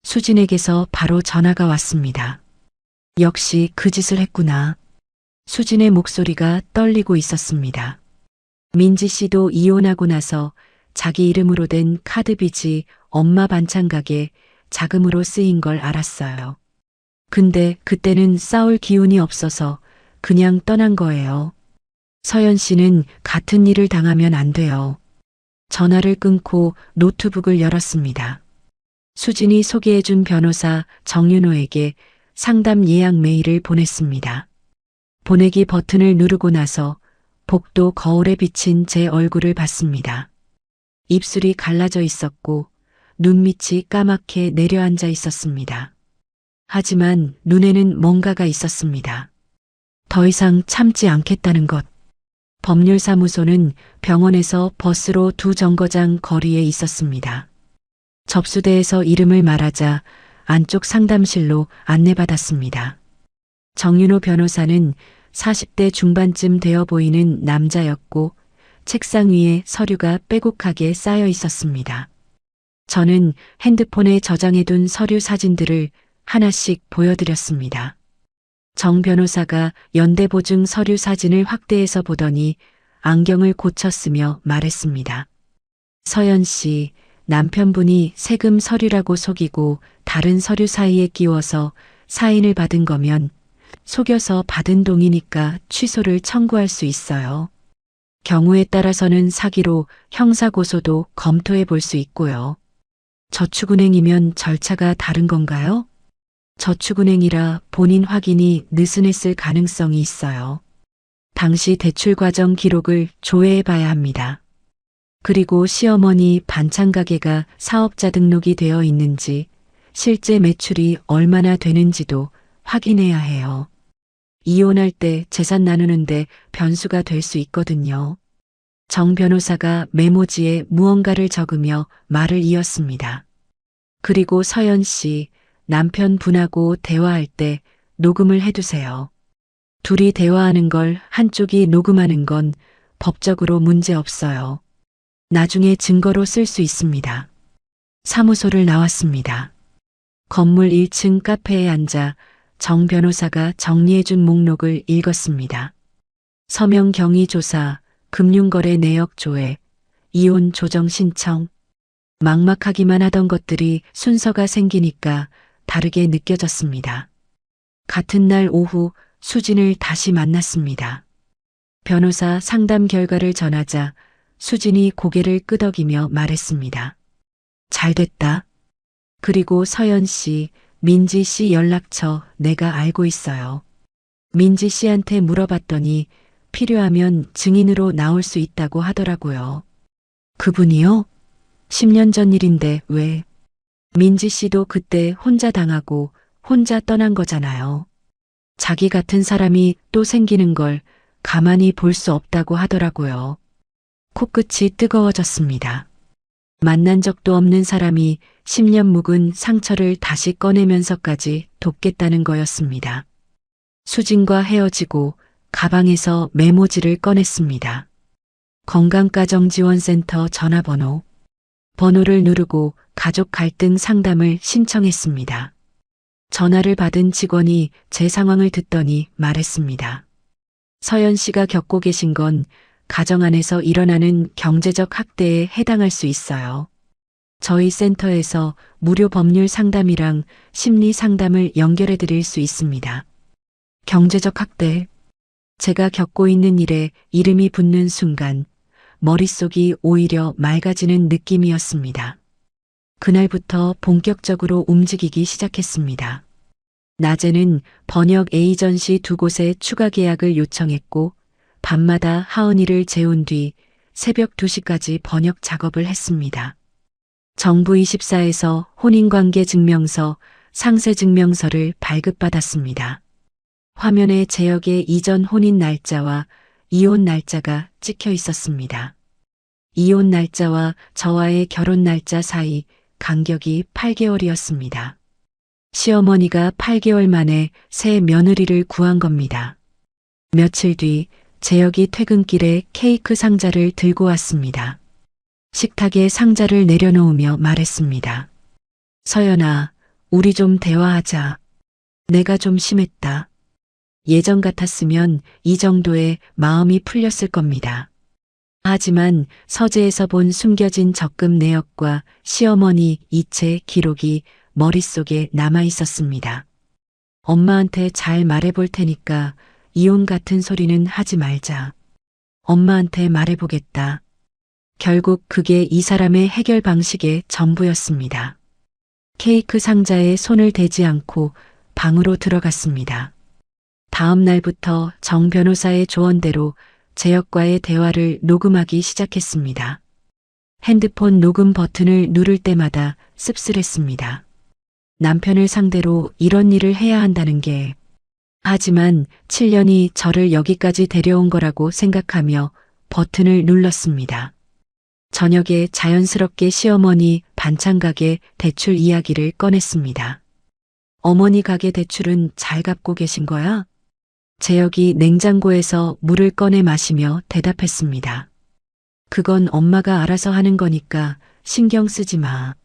수진에게서 바로 전화가 왔습니다. 역시 그 짓을 했구나. 수진의 목소리가 떨리고 있었습니다. 민지 씨도 이혼하고 나서 자기 이름으로 된 카드 빚이 엄마 반찬 가게 자금으로 쓰인 걸 알았어요. 근데 그때는 싸울 기운이 없어서 그냥 떠난 거예요. 서연 씨는 같은 일을 당하면 안 돼요. 전화를 끊고 노트북을 열었습니다. 수진이 소개해준 변호사 정윤호에게 상담 예약 메일을 보냈습니다. 보내기 버튼을 누르고 나서 복도 거울에 비친 제 얼굴을 봤습니다. 입술이 갈라져 있었고 눈밑이 까맣게 내려앉아 있었습니다. 하지만 눈에는 뭔가가 있었습니다. 더 이상 참지 않겠다는 것. 법률사무소는 병원에서 버스로 2정거장 거리에 있었습니다. 접수대에서 이름을 말하자 안쪽 상담실로 안내받았습니다. 정윤호 변호사는 40대 중반쯤 되어 보이는 남자였고 책상 위에 서류가 빼곡하게 쌓여 있었습니다. 저는 핸드폰에 저장해둔 서류 사진들을 하나씩 보여드렸습니다. 정 변호사가 연대보증 서류 사진을 확대해서 보더니 안경을 고쳤으며 말했습니다. 서연 씨, 남편분이 세금 서류라고 속이고 다른 서류 사이에 끼워서 사인을 받은 거면 속여서 받은 동의니까 취소를 청구할 수 있어요. 경우에 따라서는 사기로 형사고소도 검토해 볼 수 있고요. 저축은행이면 절차가 다른 건가요? 저축은행이라 본인 확인이 느슨했을 가능성이 있어요. 당시 대출 과정 기록을 조회해 봐야 합니다. 그리고 시어머니 반찬 가게가 사업자 등록이 되어 있는지, 실제 매출이 얼마나 되는지도 확인해야 해요. 이혼할 때 재산 나누는데 변수가 될 수 있거든요. 정 변호사가 메모지에 무언가를 적으며 말을 이었습니다. 그리고 서연 씨, 남편분하고 대화할 때 녹음을 해두세요. 둘이 대화하는 걸 한쪽이 녹음하는 건 법적으로 문제 없어요. 나중에 증거로 쓸 수 있습니다. 사무소를 나왔습니다. 건물 1층 카페에 앉아 정 변호사가 정리해준 목록을 읽었습니다. 서명 경위 조사, 금융거래 내역 조회, 이혼 조정 신청. 막막하기만 하던 것들이 순서가 생기니까 다르게 느껴졌습니다. 같은 날 오후 수진을 다시 만났습니다. 변호사 상담 결과를 전하자 수진이 고개를 끄덕이며 말했습니다. 잘 됐다. 그리고 서연 씨, 민지 씨 연락처 내가 알고 있어요. 민지 씨한테 물어봤더니 필요하면 증인으로 나올 수 있다고 하더라고요. 그분이요? 10년 전 일인데 왜? 민지 씨도 그때 혼자 당하고 혼자 떠난 거잖아요. 자기 같은 사람이 또 생기는 걸 가만히 볼 수 없다고 하더라고요. 코끝이 뜨거워졌습니다. 만난 적도 없는 사람이 10년 묵은 상처를 다시 꺼내면서까지 돕겠다는 거였습니다. 수진과 헤어지고 가방에서 메모지를 꺼냈습니다. 건강가정지원센터 전화번호. 번호를 누르고 가족 갈등 상담을 신청했습니다. 전화를 받은 직원이 제 상황을 듣더니 말했습니다. 서연 씨가 겪고 계신 건 가정 안에서 일어나는 경제적 학대에 해당할 수 있어요. 저희 센터에서 무료 법률 상담이랑 심리 상담을 연결해 드릴 수 있습니다. 경제적 학대. 제가 겪고 있는 일에 이름이 붙는 순간 머릿속이 오히려 맑아지는 느낌이었습니다. 그날부터 본격적으로 움직이기 시작했습니다. 낮에는 번역 에이전시 2곳에 추가 계약을 요청했고 밤마다 하은이를 재운 뒤 새벽 2시까지 번역 작업을 했습니다. 정부 24에서 혼인관계 증명서, 상세 증명서를 발급받았습니다. 화면에 제역의 이전 혼인 날짜와 이혼 날짜가 찍혀 있었습니다. 이혼 날짜와 저와의 결혼 날짜 사이 간격이 8개월이었습니다. 시어머니가 8개월 만에 새 며느리를 구한 겁니다. 며칠 뒤 재혁이 퇴근길에 케이크 상자를 들고 왔습니다. 식탁에 상자를 내려놓으며 말했습니다. 서연아, 우리 좀 대화하자. 내가 좀 심했다. 예전 같았으면 이 정도의 마음이 풀렸을 겁니다. 하지만 서재에서 본 숨겨진 적금 내역과 시어머니 이체 기록이 머릿속에 남아 있었습니다. 엄마한테 잘 말해볼 테니까 이혼 같은 소리는 하지 말자. 엄마한테 말해보겠다. 결국 그게 이 사람의 해결 방식의 전부였습니다. 케이크 상자에 손을 대지 않고 방으로 들어갔습니다. 다음 날부터 정 변호사의 조언대로 재혁과의 대화를 녹음하기 시작했습니다. 핸드폰 녹음 버튼을 누를 때마다 씁쓸했습니다. 남편을 상대로 이런 일을 해야 한다는 게, 하지만 7년이 저를 여기까지 데려온 거라고 생각하며 버튼을 눌렀습니다. 저녁에 자연스럽게 시어머니 반찬 가게 대출 이야기를 꺼냈습니다. 어머니 가게 대출은 잘 갚고 계신 거야? 재혁이 냉장고에서 물을 꺼내 마시며 대답했습니다. 그건 엄마가 알아서 하는 거니까 신경 쓰지 마.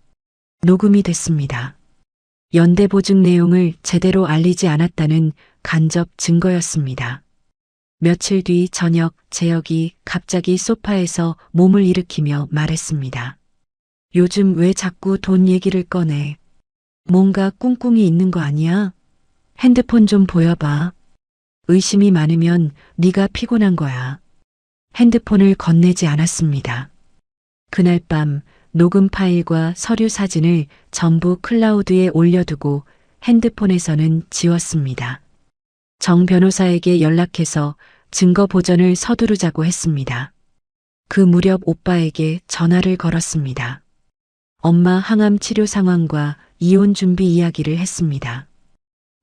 녹음이 됐습니다. 연대보증 내용을 제대로 알리지 않았다는 간접 증거였습니다. 며칠 뒤 저녁 재혁이 갑자기 소파에서 몸을 일으키며 말했습니다. 요즘 왜 자꾸 돈 얘기를 꺼내? 뭔가 꿍꿍이 있는 거 아니야? 핸드폰 좀 보여봐. 의심이 많으면 네가 피곤한 거야. 핸드폰을 건네지 않았습니다. 그날 밤 녹음 파일과 서류 사진을 전부 클라우드에 올려두고 핸드폰에서는 지웠습니다. 정 변호사에게 연락해서 증거 보전을 서두르자고 했습니다. 그 무렵 오빠에게 전화를 걸었습니다. 엄마 항암 치료 상황과 이혼 준비 이야기를 했습니다.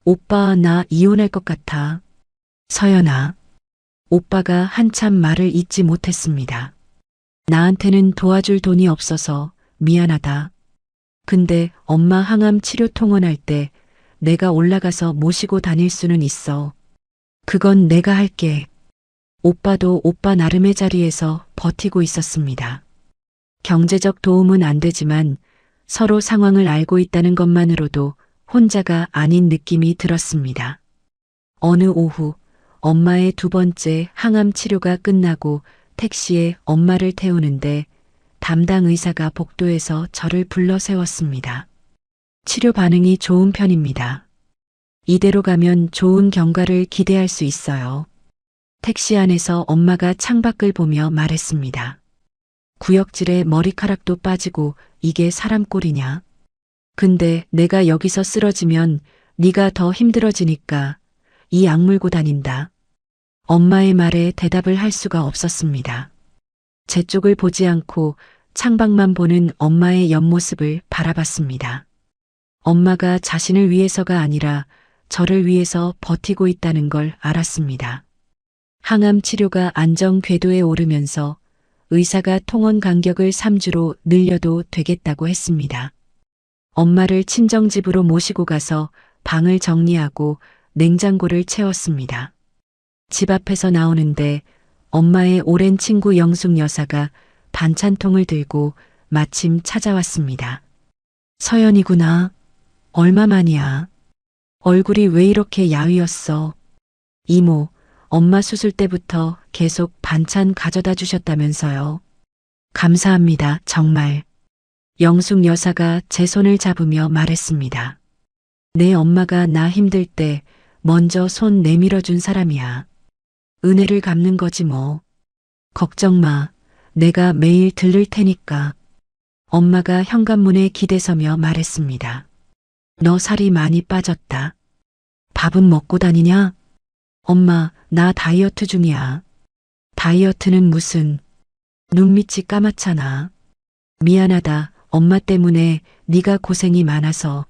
오빠, 나 이혼할 것 같아. 서연아. 오빠가 한참 말을 잇지 못했습니다. 나한테는 도와줄 돈이 없어서 미안하다. 근데 엄마 항암 치료 통원할 때 내가 올라가서 모시고 다닐 수는 있어. 그건 내가 할게. 오빠도 오빠 나름의 자리에서 버티고 있었습니다. 경제적 도움은 안 되지만 서로 상황을 알고 있다는 것만으로도 혼자가 아닌 느낌이 들었습니다. 어느 오후 엄마의 두 번째 항암 치료가 끝나고 택시에 엄마를 태우는데 담당 의사가 복도에서 저를 불러 세웠습니다. 치료 반응이 좋은 편입니다. 이대로 가면 좋은 경과를 기대할 수 있어요. 택시 안에서 엄마가 창밖을 보며 말했습니다. 구역질에 머리카락도 빠지고 이게 사람 꼴이냐? 근데 내가 여기서 쓰러지면 네가 더 힘들어지니까 이 약 물고 다닌다. 엄마의 말에 대답을 할 수가 없었습니다. 제 쪽을 보지 않고 창밖만 보는 엄마의 옆모습을 바라봤습니다. 엄마가 자신을 위해서가 아니라 저를 위해서 버티고 있다는 걸 알았습니다. 항암 치료가 안정 궤도에 오르면서 의사가 통원 간격을 3주로 늘려도 되겠다고 했습니다. 엄마를 친정집으로 모시고 가서 방을 정리하고 냉장고를 채웠습니다. 집 앞에서 나오는데 엄마의 오랜 친구 영숙 여사가 반찬통을 들고 마침 찾아왔습니다. 서연이구나. 얼마만이야. 얼굴이 왜 이렇게 야위었어. 이모, 엄마 수술 때부터 계속 반찬 가져다 주셨다면서요. 감사합니다, 정말. 영숙 여사가 제 손을 잡으며 말했습니다. 내 엄마가 나 힘들 때 먼저 손 내밀어 준 사람이야. 은혜를 갚는 거지 뭐. 걱정 마. 내가 매일 들를 테니까. 엄마가 현관문에 기대서며 말했습니다. 너 살이 많이 빠졌다. 밥은 먹고 다니냐? 엄마, 나 다이어트 중이야. 다이어트는 무슨. 눈밑이 까맣잖아. 미안하다. 엄마 때문에 네가 고생이 많아서.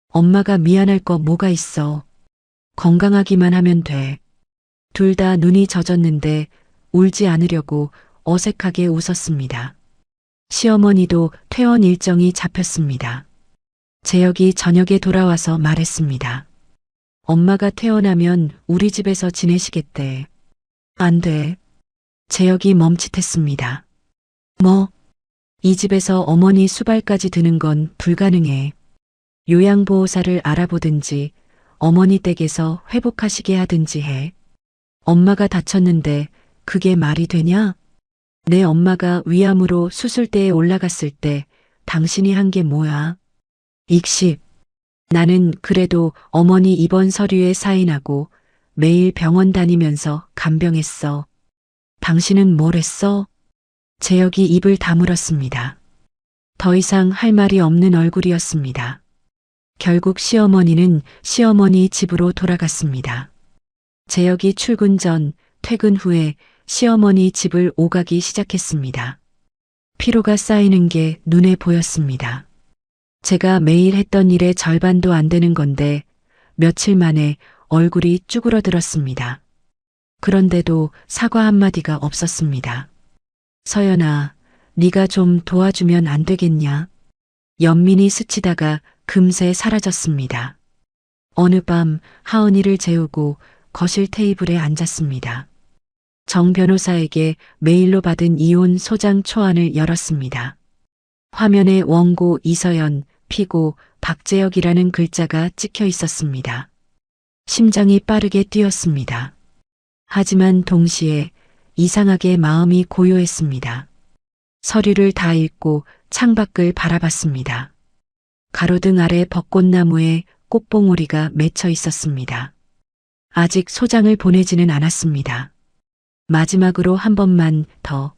엄마가 미안할 거 뭐가 있어. 건강하기만 하면 돼. 둘 다 눈이 젖었는데 울지 않으려고 어색하게 웃었습니다. 시어머니도 퇴원 일정이 잡혔습니다. 재혁이 저녁에 돌아와서 말했습니다. 엄마가 퇴원하면 우리 집에서 지내시겠대. 안 돼. 재혁이 멈칫했습니다. 뭐? 이 집에서 어머니 수발까지 드는 건 불가능해. 요양보호사를 알아보든지 어머니 댁에서 회복하시게 하든지 해. 엄마가 다쳤는데 그게 말이 되냐? 내 엄마가 위암으로 수술대에 올라갔을 때 당신이 한 게 뭐야? 익십. 나는 그래도 어머니 입원 서류에 사인하고 매일 병원 다니면서 간병했어. 당신은 뭘 했어? 재혁이 입을 다물었습니다. 더 이상 할 말이 없는 얼굴이었습니다. 결국 시어머니는 시어머니 집으로 돌아갔습니다. 재혁이 출근 전, 퇴근 후에 시어머니 집을 오가기 시작했습니다. 피로가 쌓이는 게 눈에 보였습니다. 제가 매일 했던 일의 절반도 안 되는 건데 며칠 만에 얼굴이 쭈그러들었습니다. 그런데도 사과 한마디가 없었습니다. 서연아, 네가 좀 도와주면 안 되겠냐? 연민이 스치다가 금세 사라졌습니다. 어느 밤 하은이를 재우고 거실 테이블에 앉았습니다. 정 변호사에게 메일로 받은 이혼 소장 초안을 열었습니다. 화면에 원고 이서연, 피고 박재혁이라는 글자가 찍혀 있었습니다. 심장이 빠르게 뛰었습니다. 하지만 동시에 이상하게 마음이 고요했습니다. 서류를 다 읽고 창밖을 바라봤습니다. 가로등 아래 벚꽃나무에 꽃봉오리가 맺혀 있었습니다. 아직 소장을 보내지는 않았습니다. 마지막으로 한 번만 더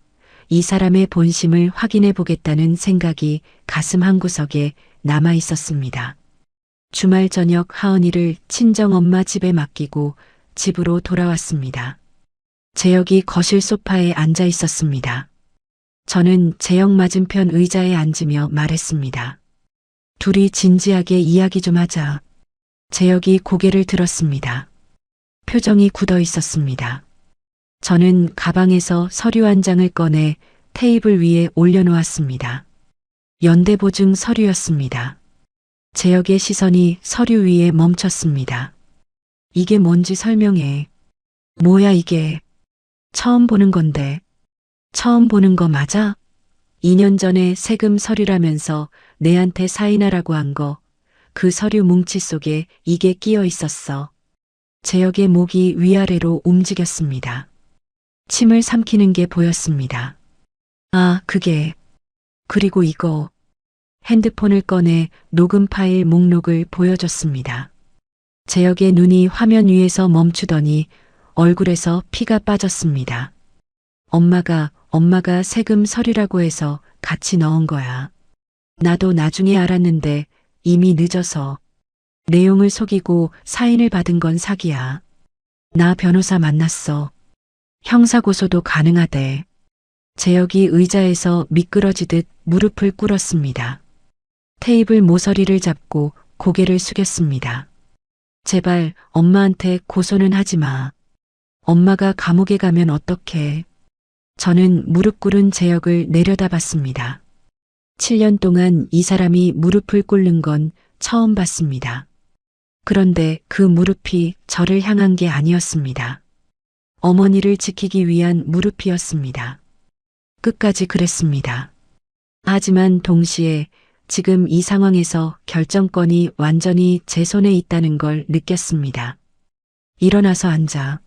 이 사람의 본심을 확인해 보겠다는 생각이 가슴 한구석에 남아 있었습니다. 주말 저녁 하은이를 친정엄마 집에 맡기고 집으로 돌아왔습니다. 재혁이 거실 소파에 앉아 있었습니다. 저는 재혁 맞은편 의자에 앉으며 말했습니다. 둘이 진지하게 이야기 좀 하자. 재혁이 고개를 들었습니다. 표정이 굳어 있었습니다. 저는 가방에서 서류 한 장을 꺼내 테이블 위에 올려놓았습니다. 연대보증 서류였습니다. 재혁의 시선이 서류 위에 멈췄습니다. 이게 뭔지 설명해. 뭐야 이게. 처음 보는 건데. 처음 보는 거 맞아? 2년 전에 세금 서류라면서 내한테 사인하라고 한 거. 그 서류 뭉치 속에 이게 끼어 있었어. 재혁의 목이 위아래로 움직였습니다. 침을 삼키는 게 보였습니다. 아, 그게. 그리고 이거. 핸드폰을 꺼내 녹음 파일 목록을 보여줬습니다. 재혁의 눈이 화면 위에서 멈추더니 얼굴에서 피가 빠졌습니다. 엄마가 세금 서류라고 해서 같이 넣은 거야. 나도 나중에 알았는데 이미 늦어서. 내용을 속이고 사인을 받은 건 사기야. 나 변호사 만났어. 형사고소도 가능하대. 재혁이 의자에서 미끄러지듯 무릎을 꿇었습니다. 테이블 모서리를 잡고 고개를 숙였습니다. 제발 엄마한테 고소는 하지 마. 엄마가 감옥에 가면 어떡해. 저는 무릎 꿇은 재혁을 내려다봤습니다. 7년 동안 이 사람이 무릎을 꿇는 건 처음 봤습니다. 그런데 그 무릎이 저를 향한 게 아니었습니다. 어머니를 지키기 위한 무릎이었습니다. 끝까지 그랬습니다. 하지만 동시에 지금 이 상황에서 결정권이 완전히 제 손에 있다는 걸 느꼈습니다. 일어나서 앉아.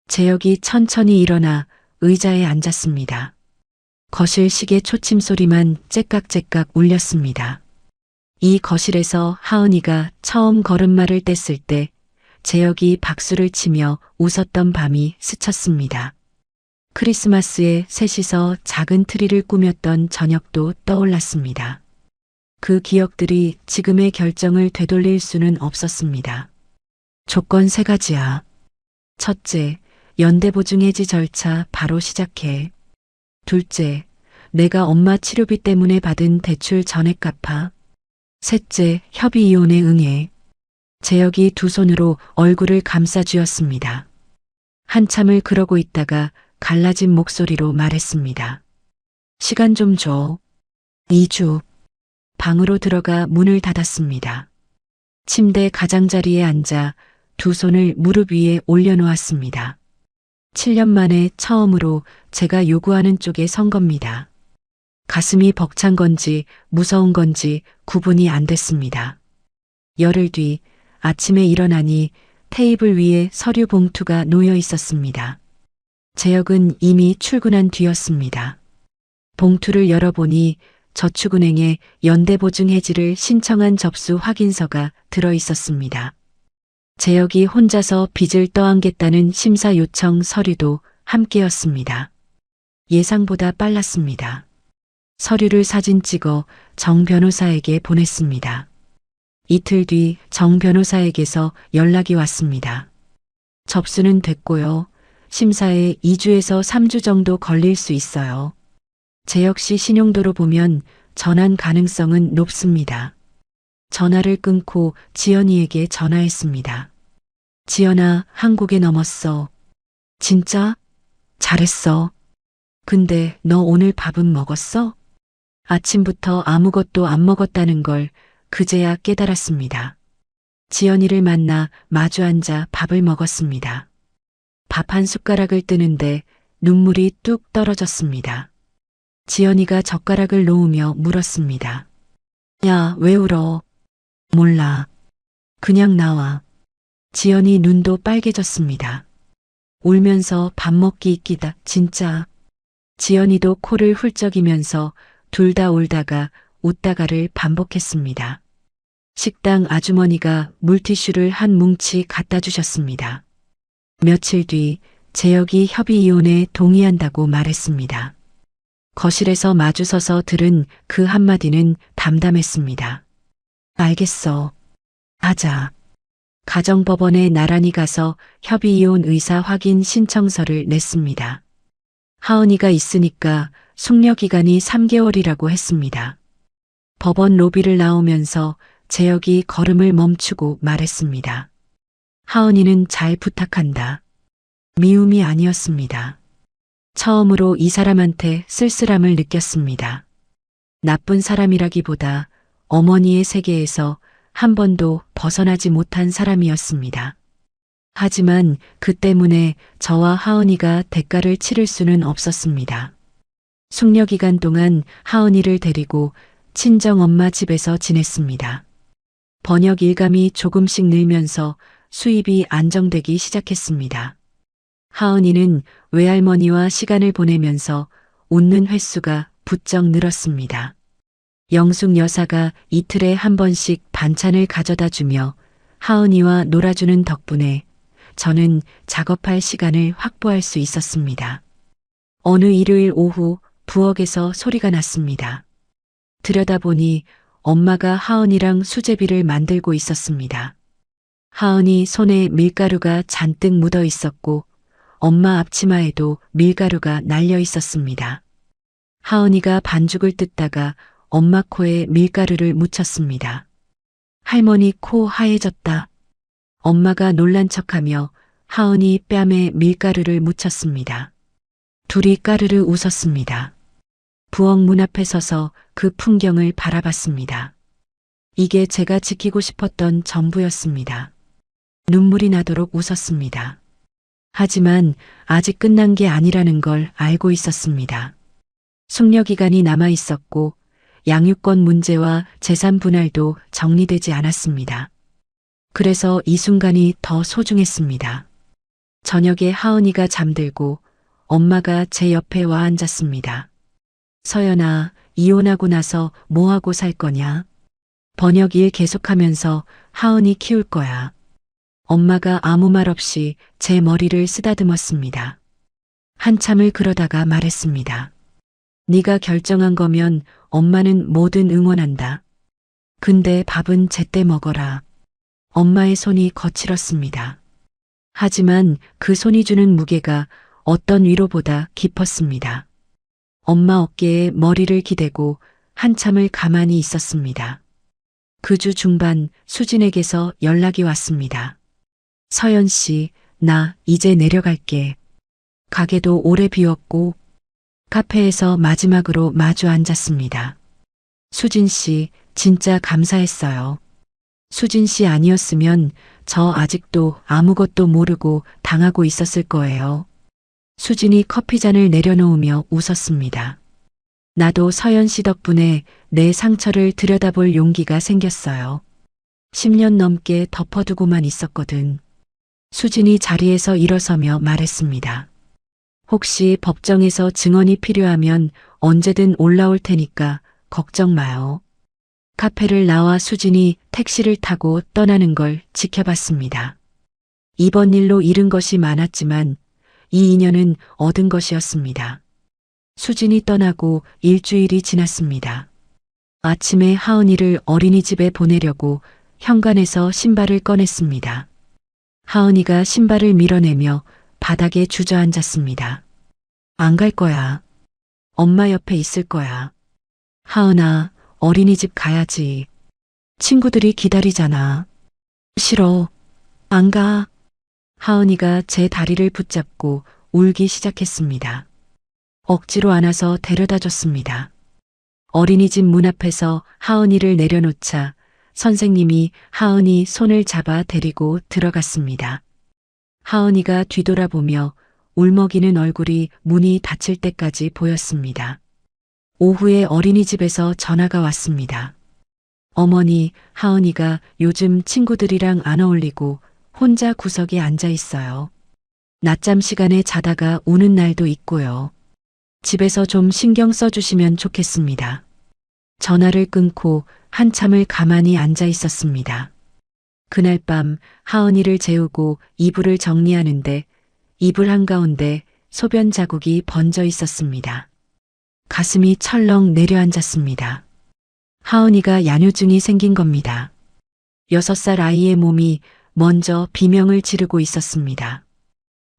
재혁이 천천히 일어나 의자에 앉았습니다. 거실 시계 초침 소리만 째깍째깍 울렸습니다. 이 거실에서 하은이가 처음 걸음마를 뗐을 때 재혁이 박수를 치며 웃었던 밤이 스쳤습니다. 크리스마스에 셋이서 작은 트리를 꾸몄던 저녁도 떠올랐습니다. 그 기억들이 지금의 결정을 되돌릴 수는 없었습니다. 조건 3가지야. 첫째, 연대보증 해지 절차 바로 시작해. 둘째, 내가 엄마 치료비 때문에 받은 대출 전액 갚아. 셋째, 협의 이혼에 응해. 재혁이 두 손으로 얼굴을 감싸 쥐었습니다. 한참을 그러고 있다가 갈라진 목소리로 말했습니다. 시간 좀 줘. 2주. 방으로 들어가 문을 닫았습니다. 침대 가장자리에 앉아 두 손을 무릎 위에 올려놓았습니다. 7년 만에 처음으로 제가 요구하는 쪽에 선 겁니다. 가슴이 벅찬 건지 무서운 건지 구분이 안 됐습니다. 열흘 뒤 아침에 일어나니 테이블 위에 서류 봉투가 놓여 있었습니다. 재혁은 이미 출근한 뒤였습니다. 봉투를 열어보니 저축은행에 연대보증 해지를 신청한 접수 확인서가 들어 있었습니다. 재혁이 혼자서 빚을 떠안겠다는 심사 요청 서류도 함께였습니다. 예상보다 빨랐습니다. 서류를 사진 찍어 정 변호사에게 보냈습니다. 이틀 뒤 정 변호사에게서 연락이 왔습니다. 접수는 됐고요. 심사에 2주에서 3주 정도 걸릴 수 있어요. 재혁 씨 신용도로 보면 전환 가능성은 높습니다. 전화를 끊고 지연이에게 전화했습니다. 지연아, 한국에 넘었어. 진짜? 잘했어. 근데 너 오늘 밥은 먹었어? 아침부터 아무것도 안 먹었다는 걸 그제야 깨달았습니다. 지연이를 만나 마주 앉아 밥을 먹었습니다. 밥 한 숟가락을 뜨는데 눈물이 뚝 떨어졌습니다. 지연이가 젓가락을 놓으며 물었습니다. 야, 왜 울어? 몰라. 그냥 나와. 지연이 눈도 빨개졌습니다. 울면서 밥 먹기 있기다, 진짜. 지연이도 코를 훌쩍이면서 둘 다 울다가 웃다가를 반복했습니다. 식당 아주머니가 물티슈를 한 뭉치 갖다 주셨습니다. 며칠 뒤 재혁이 협의 이혼에 동의한다고 말했습니다. 거실에서 마주서서 들은 그 한마디는 담담했습니다. 알겠어. 하자. 가정법원에 나란히 가서 협의이혼 의사 확인 신청서를 냈습니다. 하은이가 있으니까 숙려기간이 3개월이라고 했습니다. 법원 로비를 나오면서 재혁이 걸음을 멈추고 말했습니다. 하은이는 잘 부탁한다. 미움이 아니었습니다. 처음으로 이 사람한테 쓸쓸함을 느꼈습니다. 나쁜 사람이라기보다 어머니의 세계에서 한 번도 벗어나지 못한 사람이었습니다. 하지만 그 때문에 저와 하은이가 대가를 치를 수는 없었습니다. 숙려 기간 동안 하은이를 데리고 친정 엄마 집에서 지냈습니다. 번역 일감이 조금씩 늘면서 수입이 안정되기 시작했습니다. 하은이는 외할머니와 시간을 보내면서 웃는 횟수가 부쩍 늘었습니다. 영숙 여사가 이틀에 한 번씩 반찬을 가져다 주며 하은이와 놀아주는 덕분에 저는 작업할 시간을 확보할 수 있었습니다. 어느 일요일 오후 부엌에서 소리가 났습니다. 들여다보니 엄마가 하은이랑 수제비를 만들고 있었습니다. 하은이 손에 밀가루가 잔뜩 묻어 있었고 엄마 앞치마에도 밀가루가 날려 있었습니다. 하은이가 반죽을 뜯다가 엄마 코에 밀가루를 묻혔습니다. 할머니 코 하얘졌다. 엄마가 놀란 척하며 하은이 뺨에 밀가루를 묻혔습니다. 둘이 까르르 웃었습니다. 부엌 문 앞에 서서 그 풍경을 바라봤습니다. 이게 제가 지키고 싶었던 전부였습니다. 눈물이 나도록 웃었습니다. 하지만 아직 끝난 게 아니라는 걸 알고 있었습니다. 숙려 기간이 남아 있었고 양육권 문제와 재산 분할도 정리되지 않았습니다. 그래서 이 순간이 더 소중했습니다. 저녁에 하은이가 잠들고 엄마가 제 옆에 와 앉았습니다. 서연아, 이혼하고 나서 뭐하고 살 거냐? 번역 일 계속하면서 하은이 키울 거야. 엄마가 아무 말 없이 제 머리를 쓰다듬었습니다. 한참을 그러다가 말했습니다. 네가 결정한 거면 엄마는 뭐든 응원한다. 근데 밥은 제때 먹어라. 엄마의 손이 거칠었습니다. 하지만 그 손이 주는 무게가 어떤 위로보다 깊었습니다. 엄마 어깨에 머리를 기대고 한참을 가만히 있었습니다. 그 주 중반 수진에게서 연락이 왔습니다. 서연 씨, 나 이제 내려갈게. 가게도 오래 비웠고 카페에서 마지막으로 마주 앉았습니다. 수진 씨, 진짜 감사했어요. 수진 씨 아니었으면 저 아직도 아무것도 모르고 당하고 있었을 거예요. 수진이 커피잔을 내려놓으며 웃었습니다. 나도 서연 씨 덕분에 내 상처를 들여다볼 용기가 생겼어요. 10년 넘게 덮어두고만 있었거든. 수진이 자리에서 일어서며 말했습니다. 혹시 법정에서 증언이 필요하면 언제든 올라올 테니까 걱정 마요. 카페를 나와 수진이 택시를 타고 떠나는 걸 지켜봤습니다. 이번 일로 잃은 것이 많았지만 이 인연은 얻은 것이었습니다. 수진이 떠나고 일주일이 지났습니다. 아침에 하은이를 어린이집에 보내려고 현관에서 신발을 꺼냈습니다. 하은이가 신발을 밀어내며 바닥에 주저앉았습니다. 안 갈 거야. 엄마 옆에 있을 거야. 하은아, 어린이집 가야지. 친구들이 기다리잖아. 싫어. 안 가. 하은이가 제 다리를 붙잡고 울기 시작했습니다. 억지로 안아서 데려다 줬습니다. 어린이집 문 앞에서 하은이를 내려놓자 선생님이 하은이 손을 잡아 데리고 들어갔습니다. 하은이가 뒤돌아보며 울먹이는 얼굴이 문이 닫힐 때까지 보였습니다. 오후에 어린이집에서 전화가 왔습니다. 어머니, 하은이가 요즘 친구들이랑 안 어울리고 혼자 구석에 앉아 있어요. 낮잠 시간에 자다가 우는 날도 있고요. 집에서 좀 신경 써주시면 좋겠습니다. 전화를 끊고 한참을 가만히 앉아 있었습니다. 그날 밤 하은이를 재우고 이불을 정리하는데 이불 한가운데 소변 자국이 번져 있었습니다. 가슴이 철렁 내려앉았습니다. 하은이가 야뇨증이 생긴 겁니다. 6살 아이의 몸이 먼저 비명을 지르고 있었습니다.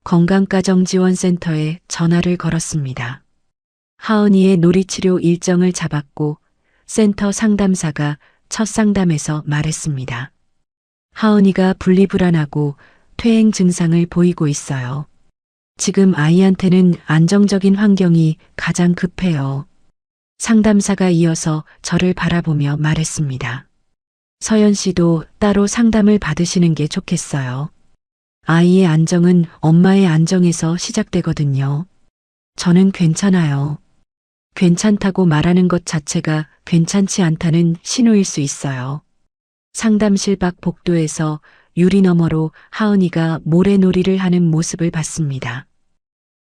건강가정지원센터에 전화를 걸었습니다. 하은이의 놀이치료 일정을 잡았고 센터 상담사가 첫 상담에서 말했습니다. 하은이가 분리불안하고 퇴행 증상을 보이고 있어요. 지금 아이한테는 안정적인 환경이 가장 급해요. 상담사가 이어서 저를 바라보며 말했습니다. 서연 씨도 따로 상담을 받으시는 게 좋겠어요. 아이의 안정은 엄마의 안정에서 시작되거든요. 저는 괜찮아요. 괜찮다고 말하는 것 자체가 괜찮지 않다는 신호일 수 있어요. 상담실 밖 복도에서 유리 너머로 하은이가 모래놀이를 하는 모습을 봤습니다.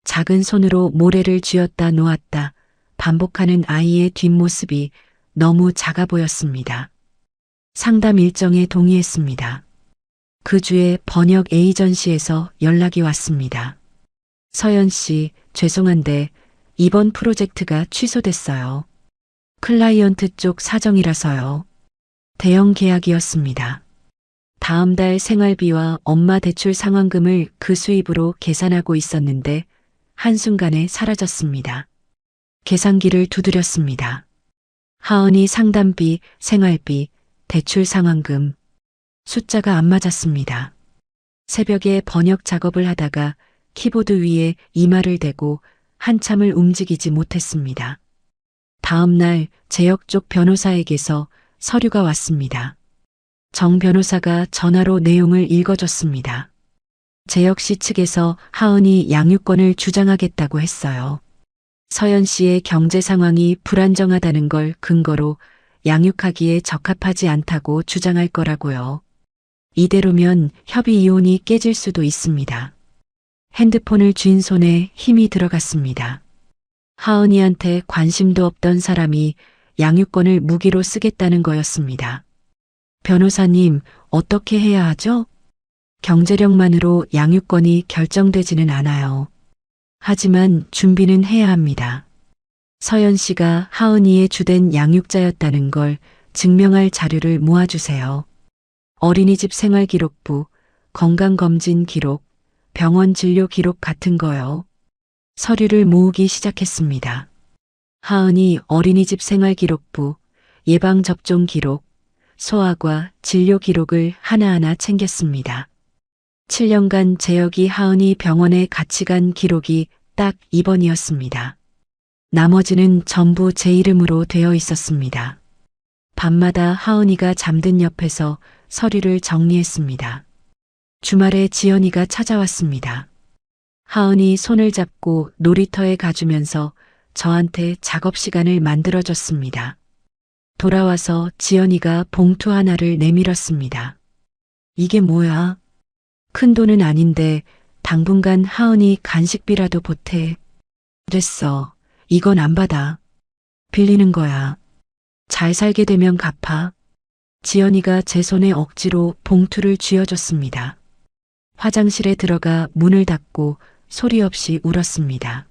작은 손으로 모래를 쥐었다 놓았다 반복하는 아이의 뒷모습이 너무 작아 보였습니다. 상담 일정에 동의했습니다. 그 주에 번역 에이전시에서 연락이 왔습니다. 서연 씨, 죄송한데 이번 프로젝트가 취소됐어요. 클라이언트 쪽 사정이라서요. 대형 계약이었습니다. 다음 달 생활비와 엄마 대출 상환금을 그 수입으로 계산하고 있었는데 한순간에 사라졌습니다. 계산기를 두드렸습니다. 하은이 상담비, 생활비, 대출 상환금. 숫자가 안 맞았습니다. 새벽에 번역 작업을 하다가 키보드 위에 이마를 대고 한참을 움직이지 못했습니다. 다음 날 제역 쪽 변호사에게서 서류가 왔습니다. 정 변호사가 전화로 내용을 읽어줬습니다. 제역 씨 측에서 하은이 양육권을 주장하겠다고 했어요. 서연 씨의 경제 상황이 불안정하다는 걸 근거로 양육하기에 적합하지 않다고 주장할 거라고요. 이대로면 협의 이혼이 깨질 수도 있습니다. 핸드폰을 쥔 손에 힘이 들어갔습니다. 하은이한테 관심도 없던 사람이 양육권을 무기로 쓰겠다는 거였습니다. 변호사님, 어떻게 해야 하죠? 경제력만으로 양육권이 결정되지는 않아요. 하지만 준비는 해야 합니다. 서연 씨가 하은이의 주된 양육자였다는 걸 증명할 자료를 모아주세요. 어린이집 생활기록부, 건강검진 기록, 병원 진료 기록 같은 거요. 서류를 모으기 시작했습니다. 하은이 어린이집 생활기록부, 예방접종 기록, 소아과 진료 기록을 하나하나 챙겼습니다. 7년간 재혁이 하은이 병원에 같이 간 기록이 딱 2번이었습니다. 나머지는 전부 제 이름으로 되어 있었습니다. 밤마다 하은이가 잠든 옆에서 서류를 정리했습니다. 주말에 지연이가 찾아왔습니다. 하은이 손을 잡고 놀이터에 가주면서 저한테 작업 시간을 만들어줬습니다. 돌아와서 지연이가 봉투 하나를 내밀었습니다. 이게 뭐야? 큰 돈은 아닌데 당분간 하은이 간식비라도 보태. 됐어. 이건 안 받아. 빌리는 거야. 잘 살게 되면 갚아. 지연이가 제 손에 억지로 봉투를 쥐어줬습니다. 화장실에 들어가 문을 닫고 소리 없이 울었습니다.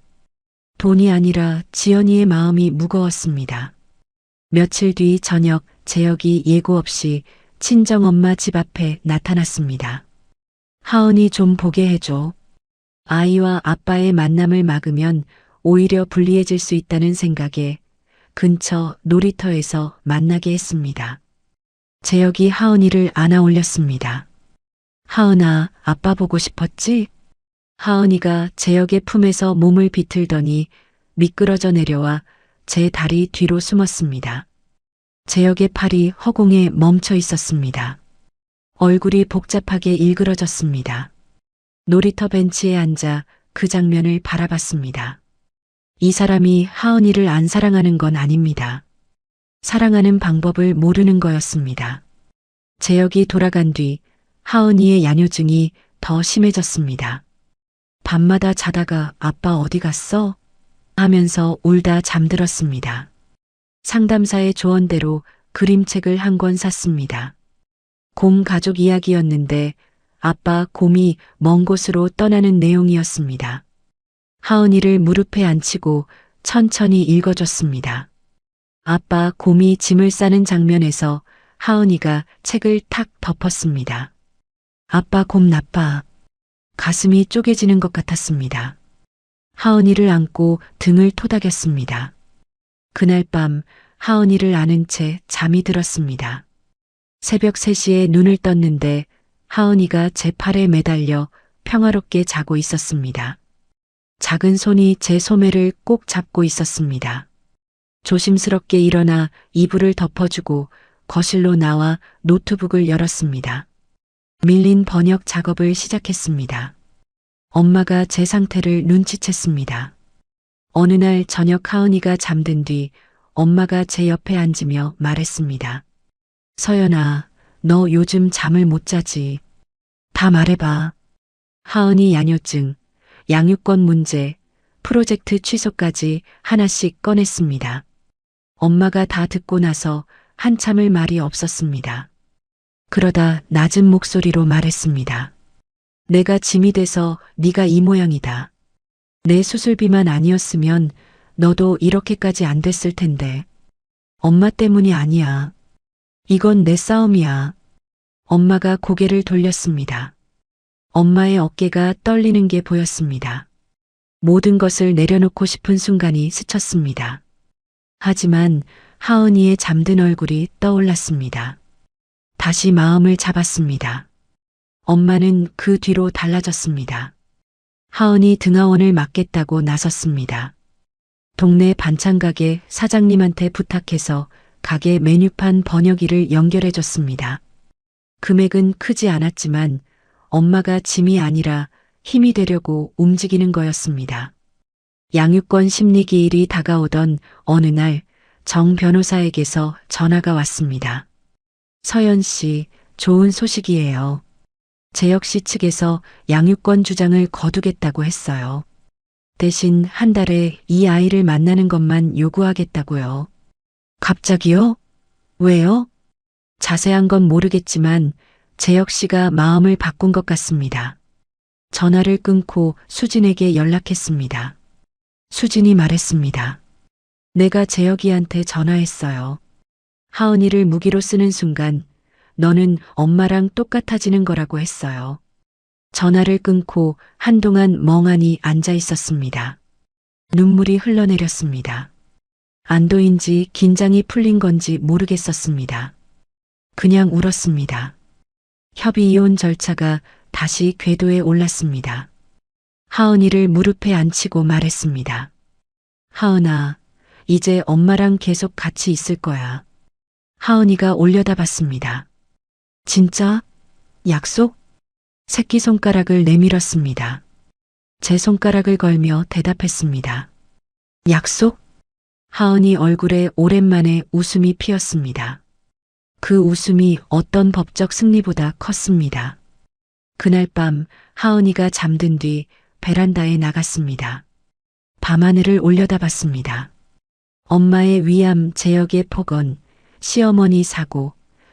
돈이 아니라 지연이의 마음이 무거웠습니다. 며칠 뒤 저녁 재혁이 예고 없이 친정엄마 집 앞에 나타났습니다. 하은이 좀 보게 해줘. 아이와 아빠의 만남을 막으면 오히려 불리해질 수 있다는 생각에 근처 놀이터에서 만나게 했습니다. 재혁이 하은이를 안아 올렸습니다. 하은아, 아빠 보고 싶었지? 하은이가 재혁의 품에서 몸을 비틀더니 미끄러져 내려와 제 다리 뒤로 숨었습니다. 재혁의 팔이 허공에 멈춰 있었습니다. 얼굴이 복잡하게 일그러졌습니다. 놀이터 벤치에 앉아 그 장면을 바라봤습니다. 이 사람이 하은이를 안 사랑하는 건 아닙니다. 사랑하는 방법을 모르는 거였습니다. 재혁이 돌아간 뒤 하은이의 야뇨증이 더 심해졌습니다. 밤마다 자다가 아빠 어디 갔어? 하면서 울다 잠들었습니다. 상담사의 조언대로 그림책을 한 권 샀습니다. 곰 가족 이야기였는데 아빠 곰이 먼 곳으로 떠나는 내용이었습니다. 하은이를 무릎에 앉히고 천천히 읽어줬습니다. 아빠 곰이 짐을 싸는 장면에서 하은이가 책을 탁 덮었습니다. 아빠 곰 나빠. 가슴이 쪼개지는 것 같았습니다. 하은이를 안고 등을 토닥였습니다. 그날 밤 하은이를 안은 채 잠이 들었습니다. 새벽 3시에 눈을 떴는데 하은이가 제 팔에 매달려 평화롭게 자고 있었습니다. 작은 손이 제 소매를 꼭 잡고 있었습니다. 조심스럽게 일어나 이불을 덮어주고 거실로 나와 노트북을 열었습니다. 밀린 번역 작업을 시작했습니다. 엄마가 제 상태를 눈치챘습니다. 어느 날 저녁 하은이가 잠든 뒤 엄마가 제 옆에 앉으며 말했습니다. 서연아, 너 요즘 잠을 못 자지. 다 말해봐. 하은이 양요증, 양육권 문제, 프로젝트 취소까지 하나씩 꺼냈습니다. 엄마가 다 듣고 나서 한참을 말이 없었습니다. 그러다 낮은 목소리로 말했습니다. 내가 짐이 돼서 네가 이 모양이다. 내 수술비만 아니었으면 너도 이렇게까지 안 됐을 텐데. 엄마 때문이 아니야. 이건 내 싸움이야. 엄마가 고개를 돌렸습니다. 엄마의 어깨가 떨리는 게 보였습니다. 모든 것을 내려놓고 싶은 순간이 스쳤습니다. 하지만 하은이의 잠든 얼굴이 떠올랐습니다. 다시 마음을 잡았습니다. 엄마는 그 뒤로 달라졌습니다. 하은이 등하원을 맡겠다고 나섰습니다. 동네 반찬가게 사장님한테 부탁해서 가게 메뉴판 번역기를 연결해줬습니다. 금액은 크지 않았지만 엄마가 짐이 아니라 힘이 되려고 움직이는 거였습니다. 양육권 심리기일이 다가오던 어느 날 정 변호사에게서 전화가 왔습니다. 서연 씨, 좋은 소식이에요. 재혁 씨 측에서 양육권 주장을 거두겠다고 했어요. 대신 한 달에 이 아이를 만나는 것만 요구하겠다고요. 갑자기요? 왜요? 자세한 건 모르겠지만 재혁 씨가 마음을 바꾼 것 같습니다. 전화를 끊고 수진에게 연락했습니다. 수진이 말했습니다. 내가 재혁이한테 전화했어요. 하은이를 무기로 쓰는 순간 너는 엄마랑 똑같아지는 거라고 했어요. 전화를 끊고 한동안 멍하니 앉아 있었습니다. 눈물이 흘러내렸습니다. 안도인지 긴장이 풀린 건지 모르겠었습니다. 그냥 울었습니다. 협의 이혼 절차가 다시 궤도에 올랐습니다. 하은이를 무릎에 앉히고 말했습니다. 하은아, 이제 엄마랑 계속 같이 있을 거야. 하은이가 올려다봤습니다. 진짜? 약속? 새끼손가락을 내밀었습니다. 제 손가락을 걸며 대답했습니다. 약속? 하은이 얼굴에 오랜만에 웃음이 피었습니다. 그 웃음이 어떤 법적 승리보다 컸습니다. 그날 밤 하은이가 잠든 뒤 베란다에 나갔습니다. 밤하늘을 올려다봤습니다. 엄마의 위암 재혁의 폭언, 시어머니 사고,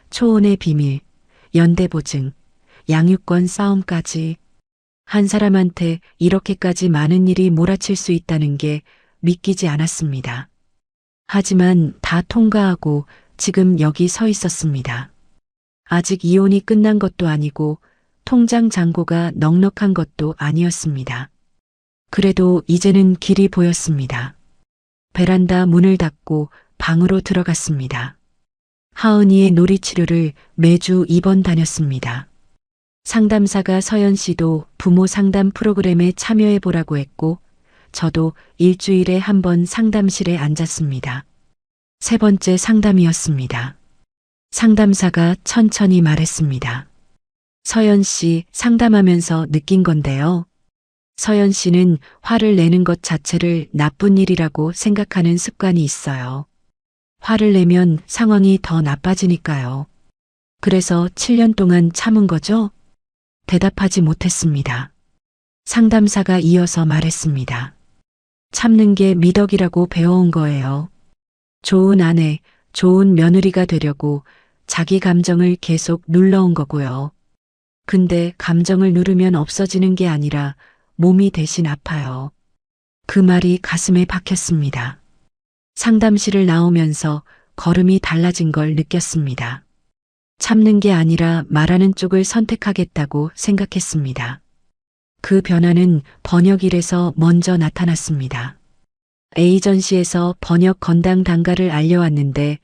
초혼의 비밀, 연대보증, 양육권 싸움까지 한 사람한테 이렇게까지 많은 일이 몰아칠 수 있다는 게 믿기지 않았습니다. 하지만 다 통과하고 지금 여기 서 있었습니다. 아직 이혼이 끝난 것도 아니고 통장 잔고가 넉넉한 것도 아니었습니다. 그래도 이제는 길이 보였습니다. 베란다 문을 닫고 방으로 들어갔습니다. 하은이의 놀이치료를 매주 입원 다녔습니다. 상담사가 서연 씨도 부모 상담 프로그램에 참여해 보라고 했고 저도 일주일에 한 번 상담실에 앉았습니다. 3번째 상담이었습니다. 상담사가 천천히 말했습니다. 서연 씨 상담하면서 느낀 건데요. 서연 씨는 화를 내는 것 자체를 나쁜 일이라고 생각하는 습관이 있어요. 화를 내면 상황이 더 나빠지니까요. 그래서 7년 동안 참은 거죠? 대답하지 못했습니다. 상담사가 이어서 말했습니다. 참는 게 미덕이라고 배워온 거예요. 좋은 아내, 좋은 며느리가 되려고 자기 감정을 계속 눌러온 거고요. 근데 감정을 누르면 없어지는 게 아니라 몸이 대신 아파요. 그 말이 가슴에 박혔습니다. 상담실을 나오면서 걸음이 달라진 걸 느꼈습니다. 참는 게 아니라 말하는 쪽을 선택하겠다고 생각했습니다. 그 변화는 번역일에서 먼저 나타났습니다. 에이전시에서 번역 건당 단가를 알려왔는데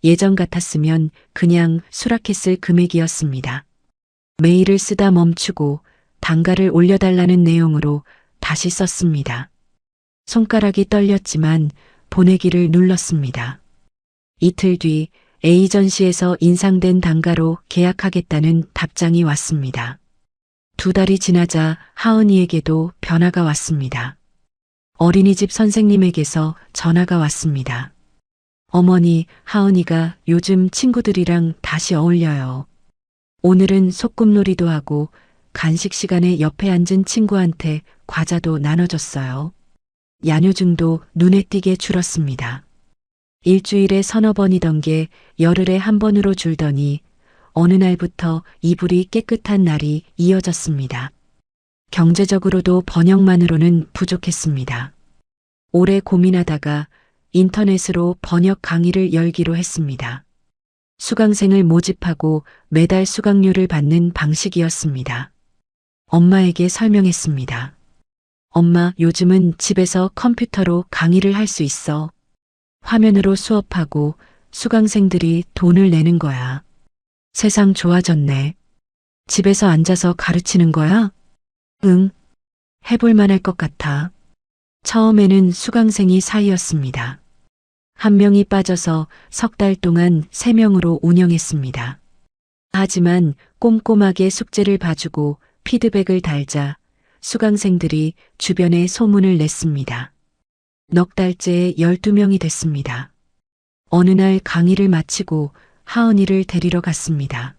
예전 같았으면 그냥 수락했을 금액이었습니다. 메일을 쓰다 멈추고 단가를 올려달라는 내용으로 다시 썼습니다. 손가락이 떨렸지만 보내기를 눌렀습니다. 이틀 뒤 에이전시에서 인상된 단가로 계약하겠다는 답장이 왔습니다. 2달이 지나자 하은이에게도 변화가 왔습니다. 어린이집 선생님에게서 전화가 왔습니다. 어머니, 하은이가 요즘 친구들이랑 다시 어울려요. 오늘은 소꿉놀이도 하고 간식 시간에 옆에 앉은 친구한테 과자도 나눠줬어요. 야뇨증도 눈에 띄게 줄었습니다. 일주일에 서너 번이던 게 열흘에 한 번으로 줄더니 어느 날부터 이불이 깨끗한 날이 이어졌습니다. 경제적으로도 번역만으로는 부족했습니다. 오래 고민하다가 인터넷으로 번역 강의를 열기로 했습니다. 수강생을 모집하고 매달 수강료를 받는 방식이었습니다. 엄마에게 설명했습니다. 엄마, 요즘은 집에서 컴퓨터로 강의를 할 수 있어. 화면으로 수업하고 수강생들이 돈을 내는 거야. 세상 좋아졌네. 집에서 앉아서 가르치는 거야? 응. 해볼 만할 것 같아. 처음에는 수강생이 사이였습니다. 한 명이 빠져서 석 달 동안 3명으로 운영했습니다. 하지만 꼼꼼하게 숙제를 봐주고 피드백을 달자 수강생들이 주변에 소문을 냈습니다. 넉 달째에 12명이 됐습니다. 어느 날 강의를 마치고 하은이를 데리러 갔습니다.